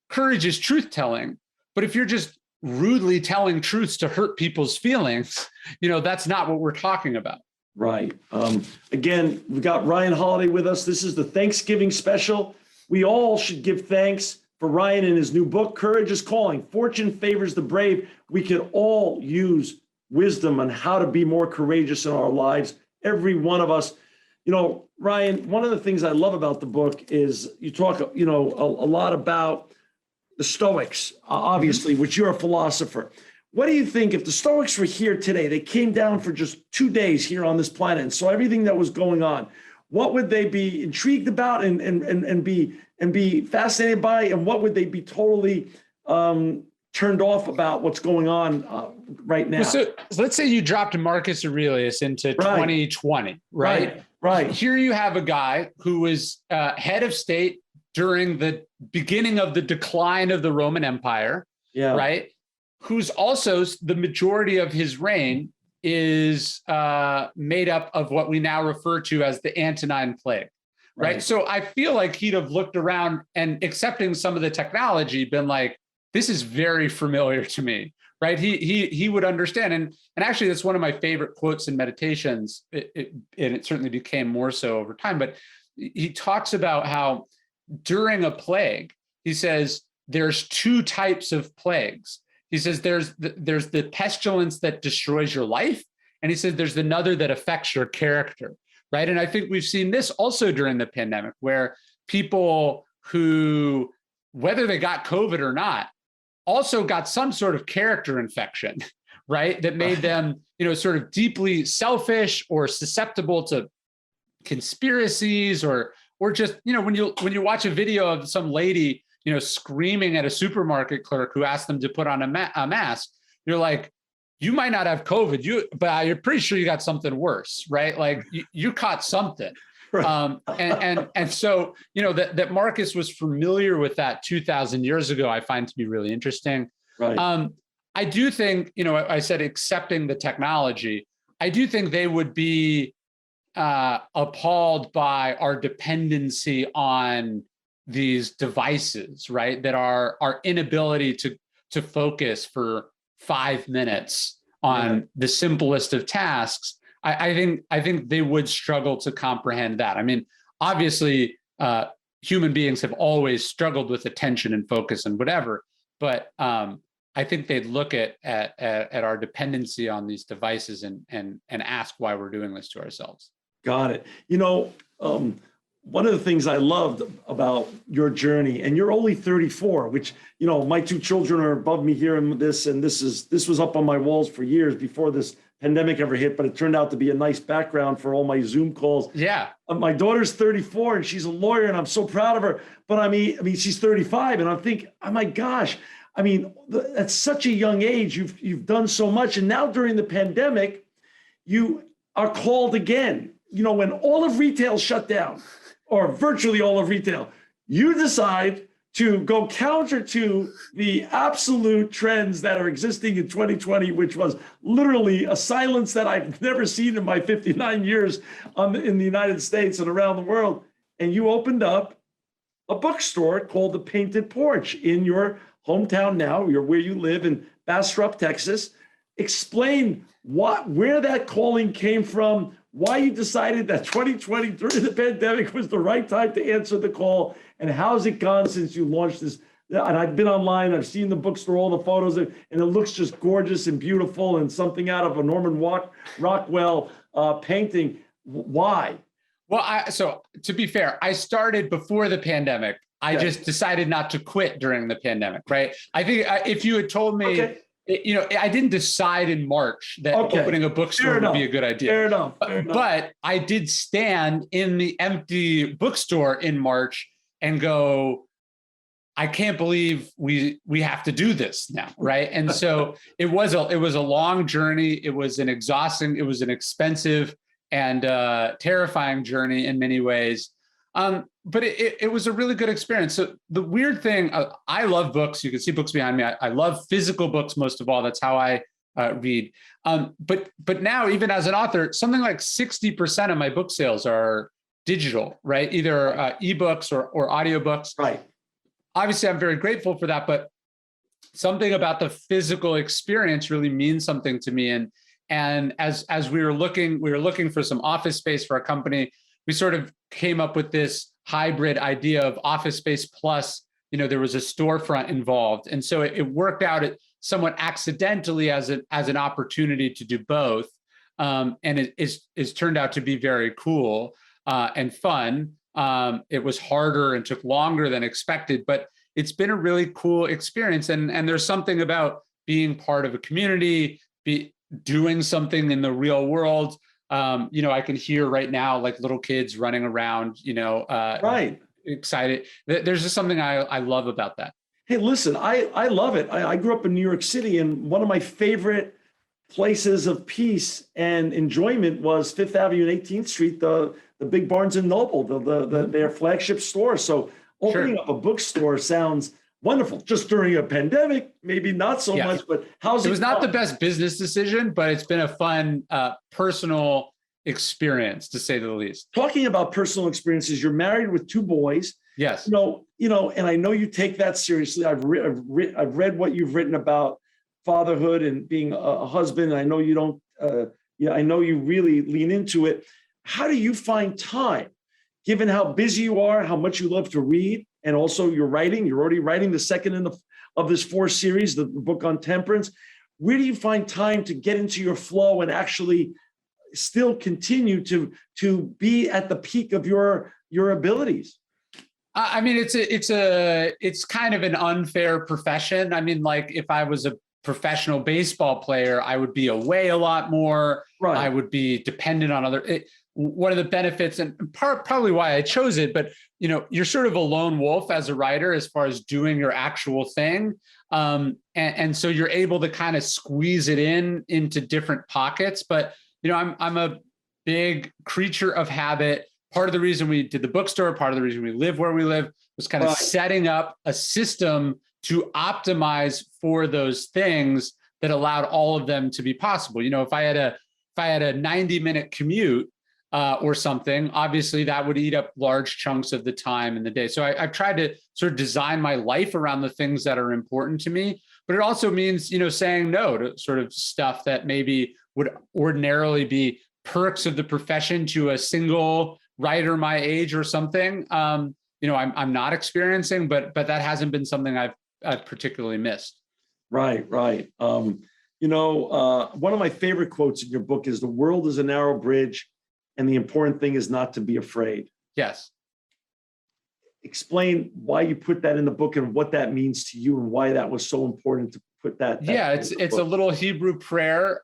courage is truth telling, but if you're just rudely telling truths to hurt people's feelings, that's not what we're talking about. Right. Again, we've got Ryan Holiday with us. This is the Thanksgiving special. We all should give thanks for Ryan in his new book, Courage is Calling. Fortune favors the brave. We could all use wisdom on how to be more courageous in our lives, every one of us. Ryan, one of the things I love about the book is you talk, a lot about the Stoics, obviously, which you're a philosopher. What do you think if the Stoics were here today, they came down for just 2 days here on this planet and saw everything that was going on, what would they be intrigued about and be fascinated by, and what would they be totally turned off about what's going on right now? Well, so let's say you dropped Marcus Aurelius into 2020, right? Right. Here you have a guy who was head of state during the beginning of the decline of the Roman Empire, right? Who's also, the majority of his reign is made up of what we now refer to as the Antonine Plague, right? So I feel like he'd have looked around and, accepting some of the technology, been like, this is very familiar to me, right? He would understand. And actually, that's one of my favorite quotes in Meditations, and it certainly became more so over time, but he talks about how during a plague, he says, there's two types of plagues. He says there's the pestilence that destroys your life, and he says there's another that affects your character, right? And I think we've seen this also during the pandemic, where people who, whether they got COVID or not, also got some sort of character infection, right? That made them, sort of deeply selfish or susceptible to conspiracies, or just, when you watch a video of some lady, screaming at a supermarket clerk who asked them to put on a mask, you're like, you might not have COVID, but you're pretty sure you got something worse, right? Like you caught something. Right. And so, that Marcus was familiar with that 2,000 years ago, I find to be really interesting. Right. I do think, I said accepting the technology, I do think they would be appalled by our dependency on these devices, right? That our inability to focus for 5 minutes on the simplest of tasks. I think they would struggle to comprehend that. I mean, obviously, human beings have always struggled with attention and focus and whatever, but I think they'd look at our dependency on these devices and ask why we're doing this to ourselves. Got it. One of the things I loved about your journey, and you're only 34, which, my two children are above me here in this, and this was up on my walls for years before this pandemic ever hit, but it turned out to be a nice background for all my Zoom calls. Yeah. My daughter's 34 and she's a lawyer and I'm so proud of her. But I mean, she's 35 and I'm thinking, oh my gosh, at such a young age, you've done so much. And now during the pandemic, you are called again. When all of retail shut down, or virtually all of retail, you decide to go counter to the absolute trends that are existing in 2020, which was literally a silence that I've never seen in my 59 years in the United States and around the world. And you opened up a bookstore called The Painted Porch in your hometown now, where you live in Bastrop, Texas. Explain where that calling came from, why you decided that 2020 during the pandemic was the right time to answer the call, and how's it gone since you launched this? And I've been online, I've seen the bookstore, all the photos, and it looks just gorgeous and beautiful and something out of a Norman Rockwell painting. Why? Well, so to be fair, I started before the pandemic. I just decided not to quit during the pandemic, right? I think if you had told me, I didn't decide in March that opening a bookstore would be a good idea. Fair enough. But I did stand in the empty bookstore in March and go, I can't believe we have to do this now, right? And so it was a long journey. It was an exhausting, it was an expensive and terrifying journey in many ways. But it was a really good experience. So the weird thing, I love books. You can see books behind me. I love physical books most of all. That's how I read. But now, even as an author, something like 60% of my book sales are digital, right? Either ebooks or audiobooks. Right. Obviously, I'm very grateful for that, but something about the physical experience really means something to me. And as we were looking for some office space for our company, we sort of came up with this hybrid idea of office space plus, there was a storefront involved. And so it worked out somewhat accidentally as an opportunity to do both. And it is turned out to be very cool and fun. It was harder and took longer than expected, but it's been a really cool experience. And there's something about being part of a community, doing something in the real world. I can hear right now, like little kids running around, right, excited. There's just something I love about that. Hey, listen, I love it. I grew up in New York City, and one of my favorite places of peace and enjoyment was Fifth Avenue and 18th Street, the big Barnes and Noble, their flagship store. So opening up a bookstore sounds wonderful. Just during a pandemic, maybe not so much, but how's it? It was not the best business decision, but it's been a fun personal experience, to say the least. Talking about personal experiences, you're married with two boys. Yes. And I know you take that seriously. I've read what you've written about fatherhood and being a husband. And I know you don't. I know you really lean into it. How do you find time, given how busy you are, how much you love to read? And also you're already writing the second of this 4 series, the book on temperance. Where do you find time to get into your flow and actually still continue to be at the peak of your abilities? I mean, it's kind of an unfair profession. I mean, like if I was a professional baseball player, I would be away a lot more. Right. I would be dependent on one of the benefits, and probably why I chose it, but you're sort of a lone wolf as a writer as far as doing your actual thing. And so you're able to kind of squeeze it into different pockets. But, I'm a big creature of habit. Part of the reason we did the bookstore, part of the reason we live where we live was kind of setting up a system to optimize for those things that allowed all of them to be possible. If I had a 90-minute commute, or something, obviously that would eat up large chunks of the time in the day. So I've tried to sort of design my life around the things that are important to me, but it also means, saying no to sort of stuff that maybe would ordinarily be perks of the profession to a single writer my age or something, I'm not experiencing, but that hasn't been something I've particularly missed. Right. One of my favorite quotes in your book is, "The world is a narrow bridge, and the important thing is not to be afraid." Yes. Explain why you put that in the book and what that means to you and why that was so important to put that. Yeah, it's a little Hebrew prayer.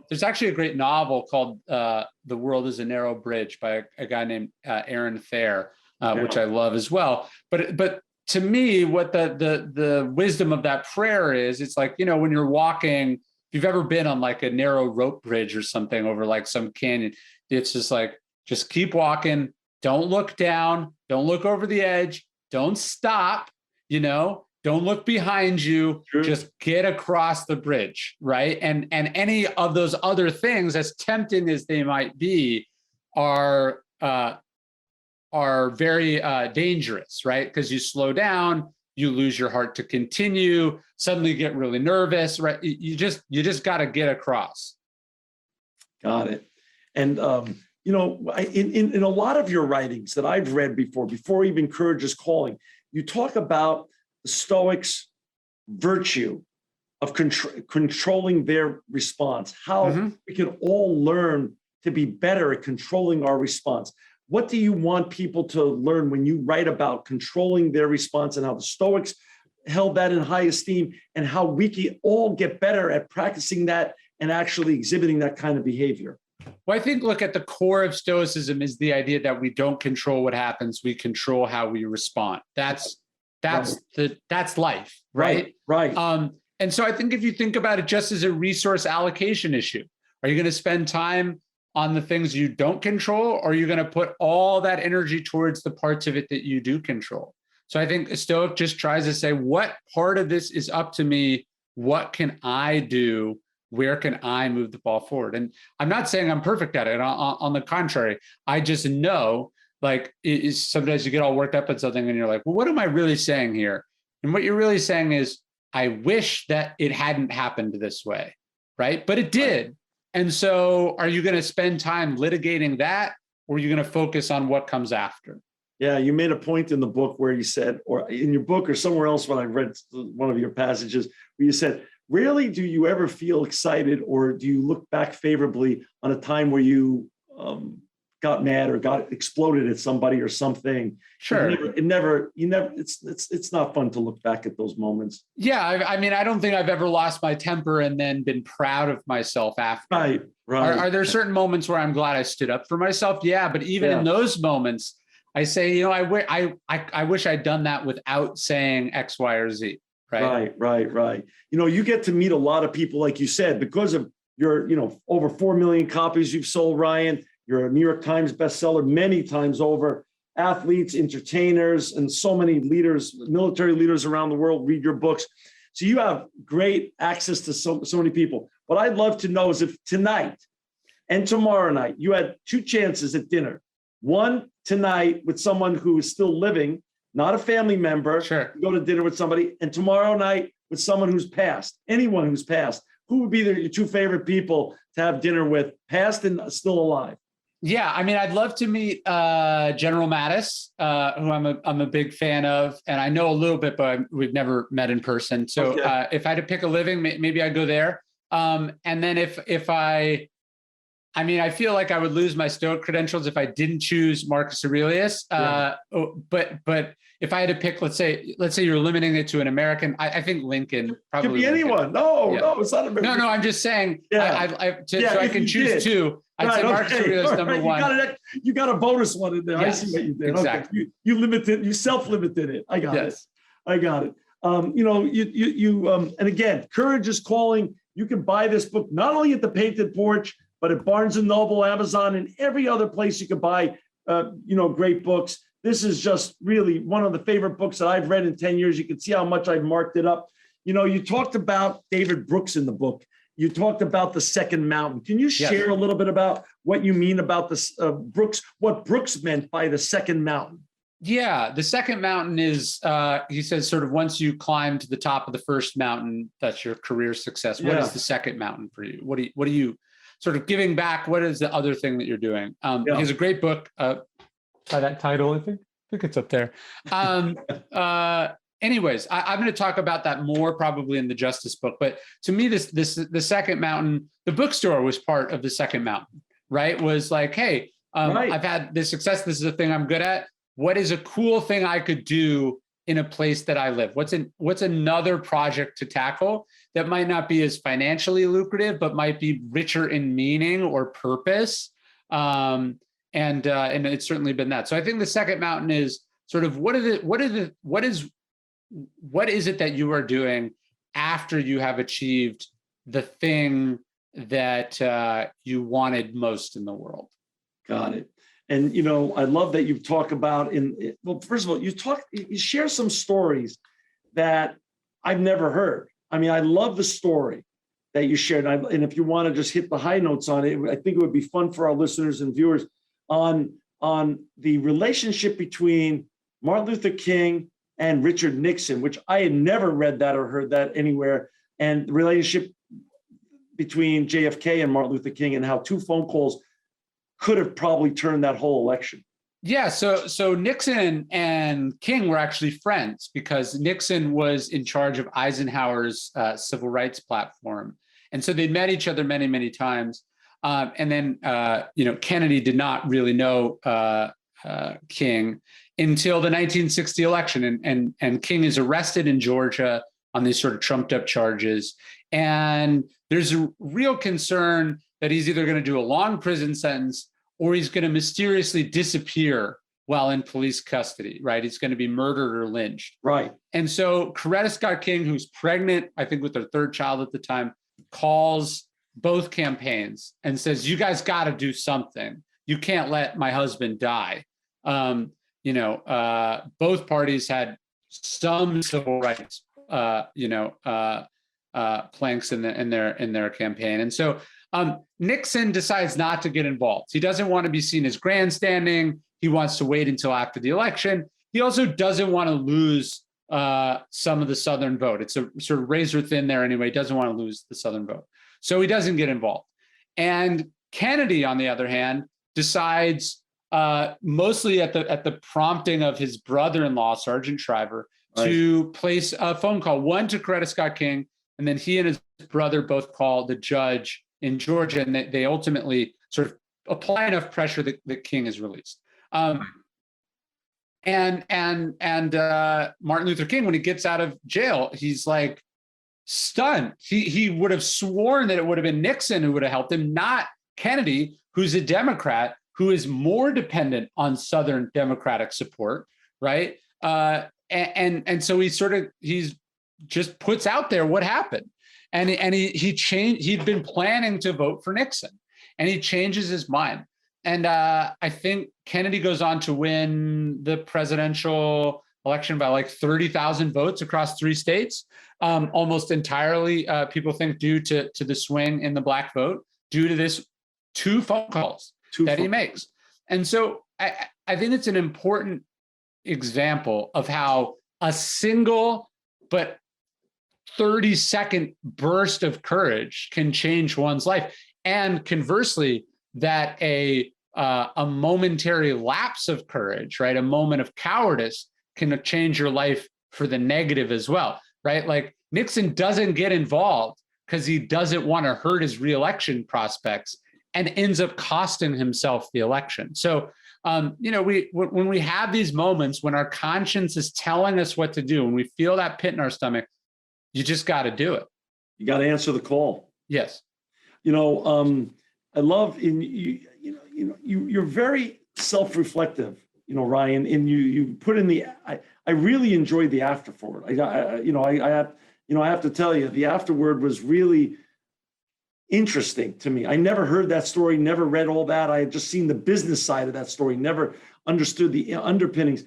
There's actually a great novel called "The World is a Narrow Bridge" by a guy named Aaron Thayer, which I love as well. But to me, what the wisdom of that prayer is, it's like, when you're walking, if you've ever been on like a narrow rope bridge or something over like some canyon, it's just like, just keep walking. Don't look down. Don't look over the edge. Don't stop. Don't look behind you. True. Just get across the bridge, right? And any of those other things, as tempting as they might be, are very dangerous, right? Because you slow down, you lose your heart to continue, suddenly get really nervous, right? You just got to get across. Got it. And in a lot of your writings that I've read before even Courage is Calling, you talk about the Stoics' virtue of controlling their response, how we can all learn to be better at controlling our response. What do you want people to learn when you write about controlling their response, and how the Stoics held that in high esteem, and how we can all get better at practicing that and actually exhibiting that kind of behavior? Well, I think, look, at the core of Stoicism is the idea that we don't control what happens, we control how we respond. That's life, right? Right. And so I think if you think about it just as a resource allocation issue, are you going to spend time on the things you don't control, or are you going to put all that energy towards the parts of it that you do control? So I think a Stoic just tries to say, what part of this is up to me? What can I do? Where can I move the ball forward? And I'm not saying I'm perfect at it. On the contrary, I just know, like, sometimes you get all worked up at something and you're like, well, what am I really saying here? And what you're really saying is, I wish that it hadn't happened this way, right? But it did. And so are you going to spend time litigating that, or are you going to focus on what comes after? Yeah, you made a point in the book where you said, or in your book or somewhere else when I read one of your passages, where you said, rarely do you ever feel excited, or do you look back favorably on a time where you got mad or got exploded at somebody or something? Sure. It's not fun to look back at those moments. Yeah. I mean, I don't think I've ever lost my temper and then been proud of myself after. Right. Are there certain moments where I'm glad I stood up for myself? Yeah. But even in those moments, I say, I wish I'd done that without saying X, Y, or Z. Right. You get to meet a lot of people, like you said, because of your, over 4 million copies you've sold, Ryan. You're a New York Times bestseller many times over. Athletes, entertainers, and so many leaders, military leaders around the world read your books. So you have great access to so many people. What I'd love to know is if tonight and tomorrow night you had two chances at dinner. One tonight with someone who is still living, not a family member. Sure. Go to dinner with somebody, and tomorrow night with someone who's passed. Anyone who's passed. Who would be your two favorite people to have dinner with, past and still alive? Yeah, I mean, I'd love to meet General Mattis, who I'm a big fan of, and I know a little bit, but we've never met in person. So if I had to pick a living, maybe I'd go there. And then I feel like I would lose my Stoic credentials if I didn't choose Marcus Aurelius. But if I had to pick, let's say you're limiting it to an American, I think Lincoln probably. Could be anyone. No, it's not American. No, I'm just saying. So I can choose two. I'd say Marcus Aurelius number one. You got a bonus one in there. Yes, I see what you did. Exactly. Okay. You limited. You self-limited it. I got it. And again, Courage is Calling. You can buy this book not only at the Painted Porch, but at Barnes & Noble, Amazon, and every other place you could buy, great books. This is just really one of the favorite books that I've read in 10 years. You can see how much I've marked it up. You talked about David Brooks in the book. You talked about the second mountain. Can you share a little bit about what you mean about this, Brooks, what Brooks meant by the second mountain? Yeah, the second mountain is, he says, sort of once you climb to the top of the first mountain, that's your career success. What is the second mountain for you? What do you sort of giving back? What is the other thing that you're doing? He has a great book, by that title. I think it's up there. Anyways, I'm going to talk about that more probably in the Justice book. But to me, the second mountain, the bookstore was part of the second mountain, right? Was like, hey, right. I've had this success. This is a thing I'm good at. What is a cool thing I could do in a place that I live? What's another project to tackle that might not be as financially lucrative, but might be richer in meaning or purpose? And it's certainly been that. So I think the second mountain is sort of what is it that you are doing after you have achieved the thing that you wanted most in the world? Got it. And, I love that you talk about well, first of all, you share some stories that I've never heard. I mean, I love the story that you shared. And if you want to just hit the high notes on it, I think it would be fun for our listeners and viewers on the relationship between Martin Luther King and Richard Nixon, which I had never read that or heard that anywhere, and the relationship between JFK and Martin Luther King and how two phone calls could have probably turned that whole election. Yeah, so Nixon and King were actually friends because Nixon was in charge of Eisenhower's civil rights platform. And so they met each other many, many times. And then, Kennedy did not really know King until the 1960 election. And King is arrested in Georgia on these sort of trumped up charges. And there's a real concern that he's either going to do a long prison sentence or he's going to mysteriously disappear while in police custody, right? He's going to be murdered or lynched. Right. And so Coretta Scott King, who's pregnant, I think with her third child at the time, calls both campaigns and says, you guys got to do something. You can't let my husband die. Both parties had some civil rights, planks in their campaign. And so Nixon decides not to get involved. He doesn't want to be seen as grandstanding. He wants to wait until after the election. He also doesn't want to lose some of the Southern vote. It's a sort of razor thin there anyway. He doesn't want to lose the Southern vote. So he doesn't get involved. And Kennedy, on the other hand, decides mostly at the prompting of his brother-in-law, Sergeant Shriver, to place a phone call, one to Coretta Scott King, and then he and his brother both call the judge in Georgia, and they ultimately sort of apply enough pressure that King is released. And Martin Luther King, when he gets out of jail, he's like stunned. He would have sworn that it would have been Nixon who would have helped him, not Kennedy, who's a Democrat, who is more dependent on Southern Democratic support, right? And so he's just puts out there what happened. And he changed. He'd been planning to vote for Nixon, and he changes his mind. And I think Kennedy goes on to win the presidential election by like 30,000 votes across 3 states, almost entirely, people think, due to the swing in the black vote, due to this 2 phone calls that he makes. And so I think it's an important example of how a single but 30-second burst of courage can change one's life. And conversely, that a momentary lapse of courage, right, a moment of cowardice can change your life for the negative as well, right? Like Nixon doesn't get involved because he doesn't want to hurt his reelection prospects and ends up costing himself the election. So, when we have these moments when our conscience is telling us what to do, when we feel that pit in our stomach, you just got to do it. You got to answer the call. Yes. I love you're very self-reflective, Ryan, and you put in I really enjoyed the afterword. I have to tell you, the afterword was really interesting to me. I never heard that story, never read all that. I had just seen the business side of that story, never understood the underpinnings.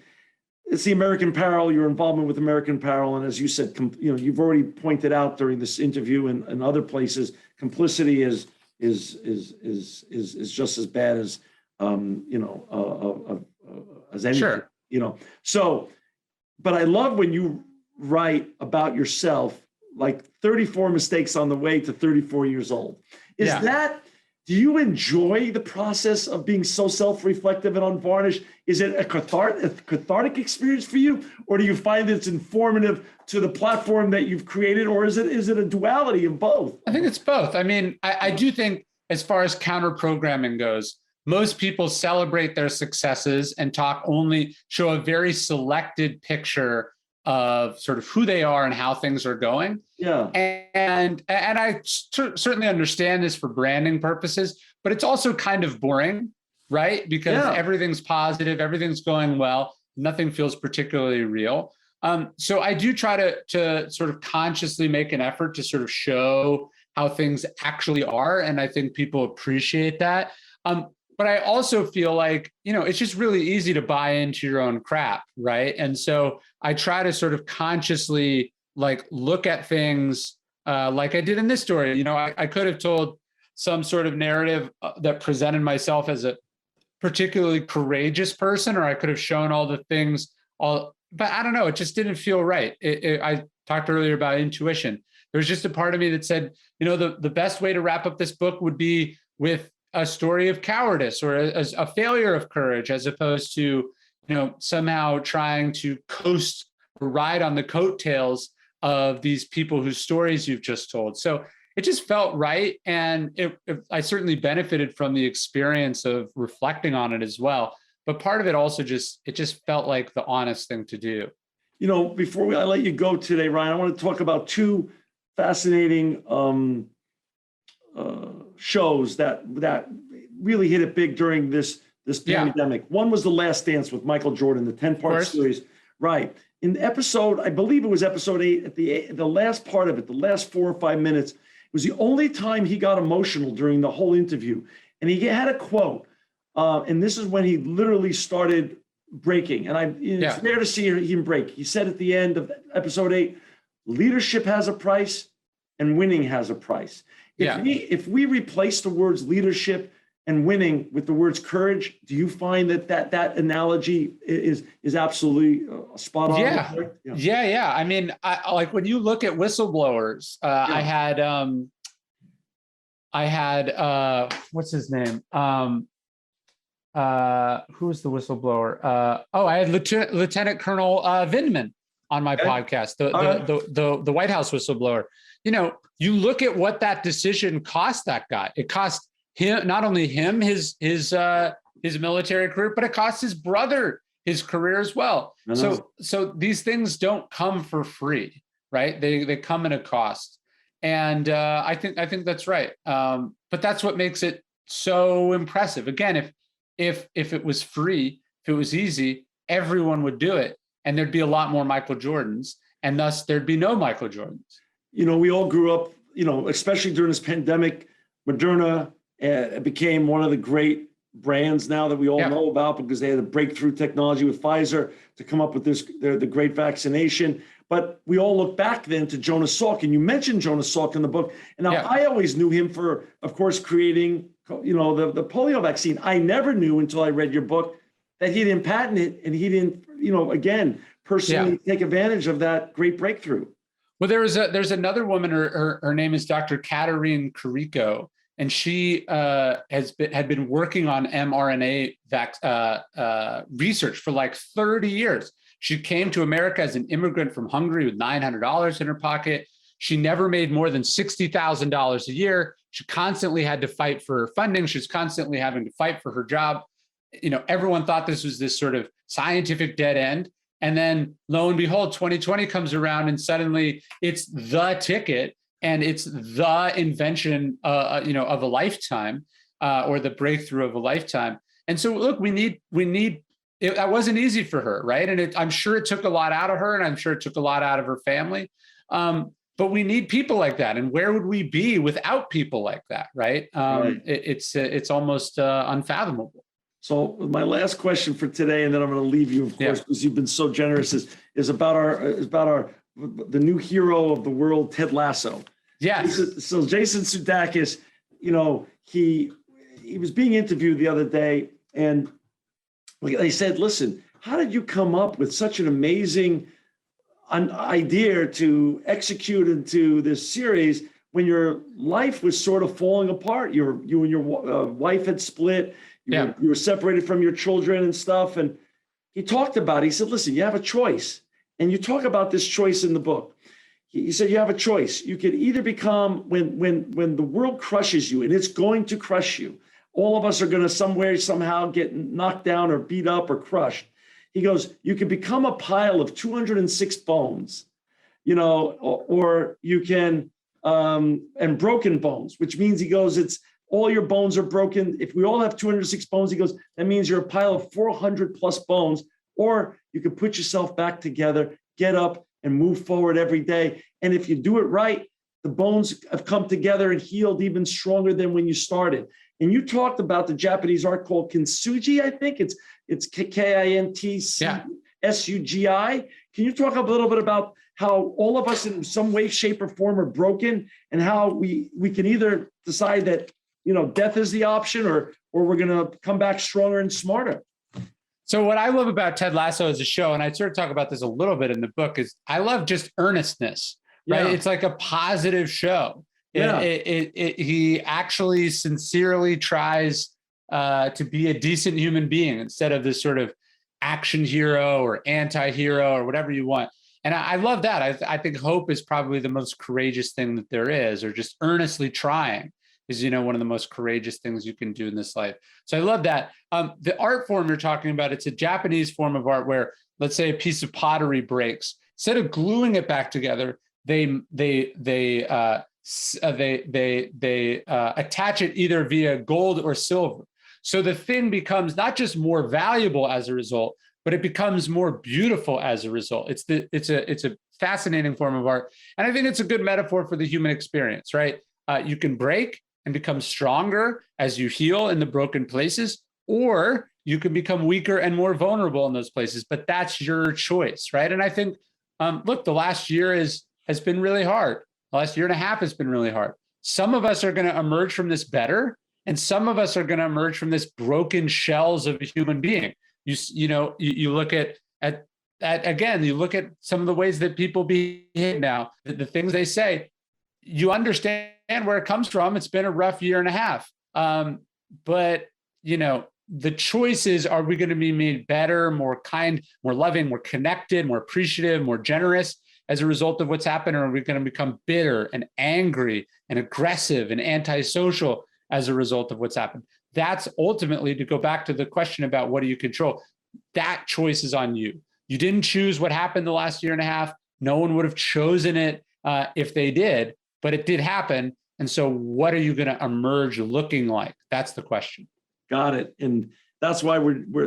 It's the American Apparel, your involvement with American Apparel, and as you said, you've already pointed out during this interview and other places, complicity is just as bad as anything. Sure. So, but I love when you write about yourself, like 34 mistakes on the way to 34 years old. Is that Do you enjoy the process of being so self-reflective and unvarnished? Is it a cathartic experience for you, or do you find it's informative to the platform that you've created, or is it a duality of both? I think it's both. I mean, I do think as far as counter programming goes, most people celebrate their successes and show a very selected picture of sort of who they are and how things are going. Yeah. And I certainly understand this for branding purposes, but it's also kind of boring, right? Because everything's positive, everything's going well, nothing feels particularly real. So I do try to sort of consciously make an effort to sort of show how things actually are. And I think people appreciate that. But I also feel like, it's just really easy to buy into your own crap, right? And so I try to sort of consciously look at things like I did in this story. I could have told some sort of narrative that presented myself as a particularly courageous person, or I could have shown all the things, but I don't know, it just didn't feel right. I talked earlier about intuition. There was just a part of me that said, the best way to wrap up this book would be with a story of cowardice or a failure of courage, as opposed to, somehow trying to coast or ride on the coattails of these people whose stories you've just told. So it just felt right. And I certainly benefited from the experience of reflecting on it as well. But part of it also it just felt like the honest thing to do. Before I let you go today, Ryan, I want to talk about two fascinating shows that really hit it big during this pandemic. One was The Last Dance with Michael Jordan, the 10-part series. Right. In the episode, I believe it was episode 8, at the last part of it, the last 4 or 5 minutes, it was the only time he got emotional during the whole interview. And he had a quote, and this is when he literally started breaking. And it's rare to see him break. He said at the end of episode 8, leadership has a price and winning has a price. If we replace the words leadership and winning with the words courage, do you find that analogy is absolutely spot on? Yeah. I mean, like when you look at whistleblowers, I had what's his name? Who's the whistleblower? I had Lieutenant Colonel Vindman on my podcast, the White House whistleblower. You look at what that decision cost that guy. It cost him, not only him, his military career, but it cost his brother his career as well. So these things don't come for free, right? They come at a cost. And I think that's right. But that's what makes it so impressive. Again, if it was free, if it was easy, everyone would do it. And there'd be a lot more Michael Jordans, and thus there'd be no Michael Jordans. We all grew up, especially during this pandemic. Moderna became one of the great brands now that we all know about, because they had a breakthrough technology with Pfizer to come up with the great vaccination. But we all look back then to Jonas Salk, and you mentioned Jonas Salk in the book. And now I always knew him for, of course, creating, the polio vaccine. I never knew until I read your book that he didn't patent it, and he didn't, again, personally take advantage of that great breakthrough. Well, there's another woman. Her name is Dr. Katerine Carrico, and she had been working on mRNA research for like 30 years. She came to America as an immigrant from Hungary with $900 in her pocket. She never made more than $60,000 a year. She constantly had to fight for funding. She was constantly having to fight for her job. Everyone thought this was this sort of scientific dead end. And then lo and behold, 2020 comes around, and suddenly it's the ticket, and it's the invention, of a lifetime, or the breakthrough of a lifetime. And so, look, we need it. That wasn't easy for her, right? And I'm sure it took a lot out of her, and I'm sure it took a lot out of her family. But we need people like that. And where would we be without people like that, right? It's almost unfathomable. So my last question for today, and then I'm going to leave you, of course, because you've been so generous, is about the new hero of the world, Ted Lasso. Yes. So Jason Sudeikis, he was being interviewed the other day, and they said, "Listen, how did you come up with such an amazing idea to execute into this series when your life was sort of falling apart. You and your wife had split. You were separated from your children and stuff. And he talked about it. He said, listen, you have a choice. And you talk about this choice in the book. He said, you have a choice. You could either become, when the world crushes you, and it's going to crush you, all of us are going to somewhere, somehow get knocked down or beat up or crushed. He goes, you can become a pile of 206 bones, or you can, and broken bones, which means, he goes, it's all your bones are broken. If we all have 206 bones, he goes, that means you're a pile of 400 plus bones, or you can put yourself back together, get up and move forward every day. And if you do it right, the bones have come together and healed even stronger than when you started. And you talked about the Japanese art called kintsugi, I think. It's KINTSUGI. Can you talk a little bit about how all of us in some way, shape, or form are broken, and how we can either decide that, death is the option, or we're going to come back stronger and smarter? So what I love about Ted Lasso as a show, and I sort of talk about this a little bit in the book, is I love just earnestness, right? It's like a positive show. He actually sincerely tries to be a decent human being instead of this sort of action hero or anti-hero or whatever you want. And I love that. I think hope is probably the most courageous thing that there is, or just earnestly trying is, one of the most courageous things you can do in this life. So I love that. The art form you're talking about, it's a Japanese form of art where, let's say, a piece of pottery breaks. Instead of gluing it back together, they attach it either via gold or silver. So the thing becomes not just more valuable as a result, but it becomes more beautiful as a result. It's a fascinating form of art. And I think it's a good metaphor for the human experience, right? You can break and become stronger as you heal in the broken places, or you can become weaker and more vulnerable in those places, but that's your choice, right? And I think, look, the last year has been really hard. The last year and a half has been really hard. Some of us are going to emerge from this better, and some of us are going to emerge from this broken shells of a human being. You look at again, you look at some of the ways that people behave now, the things they say, you understand where it comes from. It's been a rough year and a half. But, the choice is, are we going to be made better, more kind, more loving, more connected, more appreciative, more generous as a result of what's happened? Or are we going to become bitter and angry and aggressive and antisocial as a result of what's happened? That's ultimately, to go back to the question about what do you control, that choice is on you. You didn't choose what happened the last year and a half. No one would have chosen it if they did, but it did happen. And so what are you going to emerge looking like? That's the question. Got it. And that's why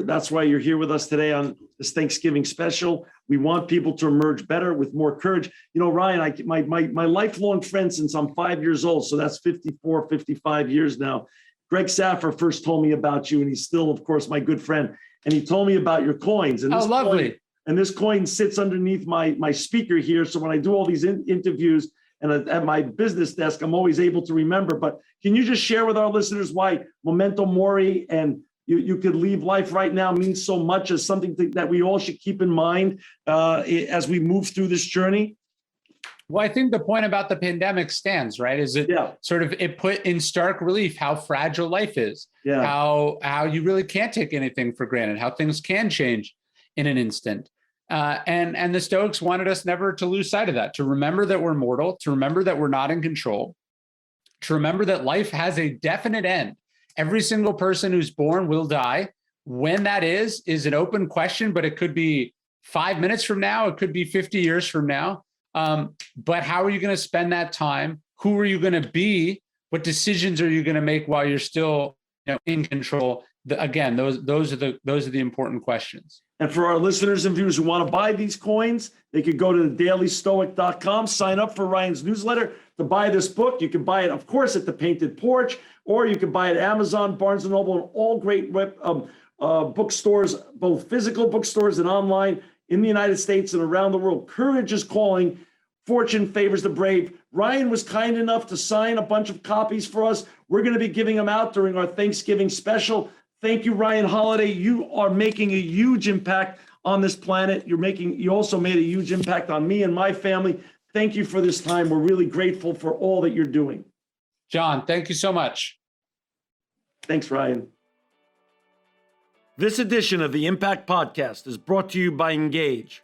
that's why you're here with us today on this Thanksgiving special. We want people to emerge better with more courage. Ryan, my lifelong friend since I'm 5 years old, so that's 54, 55 years now. Greg Saffer first told me about you, and he's still, of course, my good friend. And he told me about your coins. And this lovely. This coin sits underneath my speaker here. So when I do all these interviews and at my business desk, I'm always able to remember. But can you just share with our listeners why Memento Mori and you could leave life right now means so much, as something that we all should keep in mind as we move through this journey? Well, I think the point about the pandemic stands, right? Is it sort of, it put in stark relief how fragile life is, how you really can't take anything for granted, how things can change in an instant. And the Stoics wanted us never to lose sight of that, to remember that we're mortal, to remember that we're not in control, to remember that life has a definite end. Every single person who's born will die. When that is an open question, but it could be 5 minutes from now, it could be 50 years from now. But how are you going to spend that time? Who are you going to be? What decisions are you going to make while you're still, in control? Again, those are the important questions. And for our listeners and viewers who want to buy these coins, they could go to thedailystoic.com, sign up for Ryan's newsletter to buy this book. You can buy it, of course, at the Painted Porch, or you can buy it at Amazon, Barnes & Noble, and all great bookstores, both physical bookstores and online in the United States and around the world. Courage is calling. Fortune favors the brave. Ryan was kind enough to sign a bunch of copies for us. We're going to be giving them out during our Thanksgiving special. Thank you, Ryan Holiday. You are making a huge impact on this planet. You also made a huge impact on me and my family. Thank you for this time. We're really grateful for all that you're doing. John, thank you so much. Thanks, Ryan. This edition of the Impact Podcast is brought to you by Engage.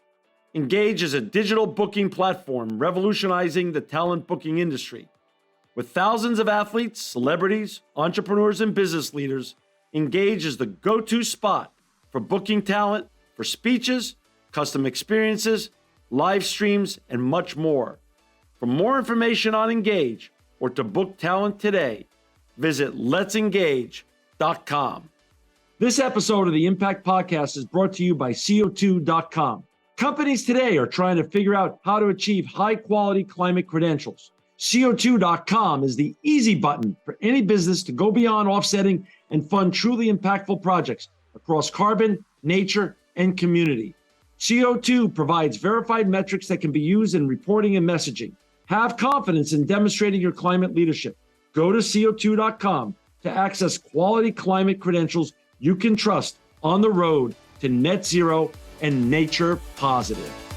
Engage is a digital booking platform revolutionizing the talent booking industry. With thousands of athletes, celebrities, entrepreneurs, and business leaders, Engage is the go-to spot for booking talent for speeches, custom experiences, live streams, and much more. For more information on Engage or to book talent today, visit letsengage.com. This episode of the Impact Podcast is brought to you by CO2.com. Companies today are trying to figure out how to achieve high-quality climate credentials. CO2.com is the easy button for any business to go beyond offsetting and fund truly impactful projects across carbon, nature, and community. CO2 provides verified metrics that can be used in reporting and messaging. Have confidence in demonstrating your climate leadership. Go to CO2.com to access quality climate credentials you can trust on the road to net zero and nature positive.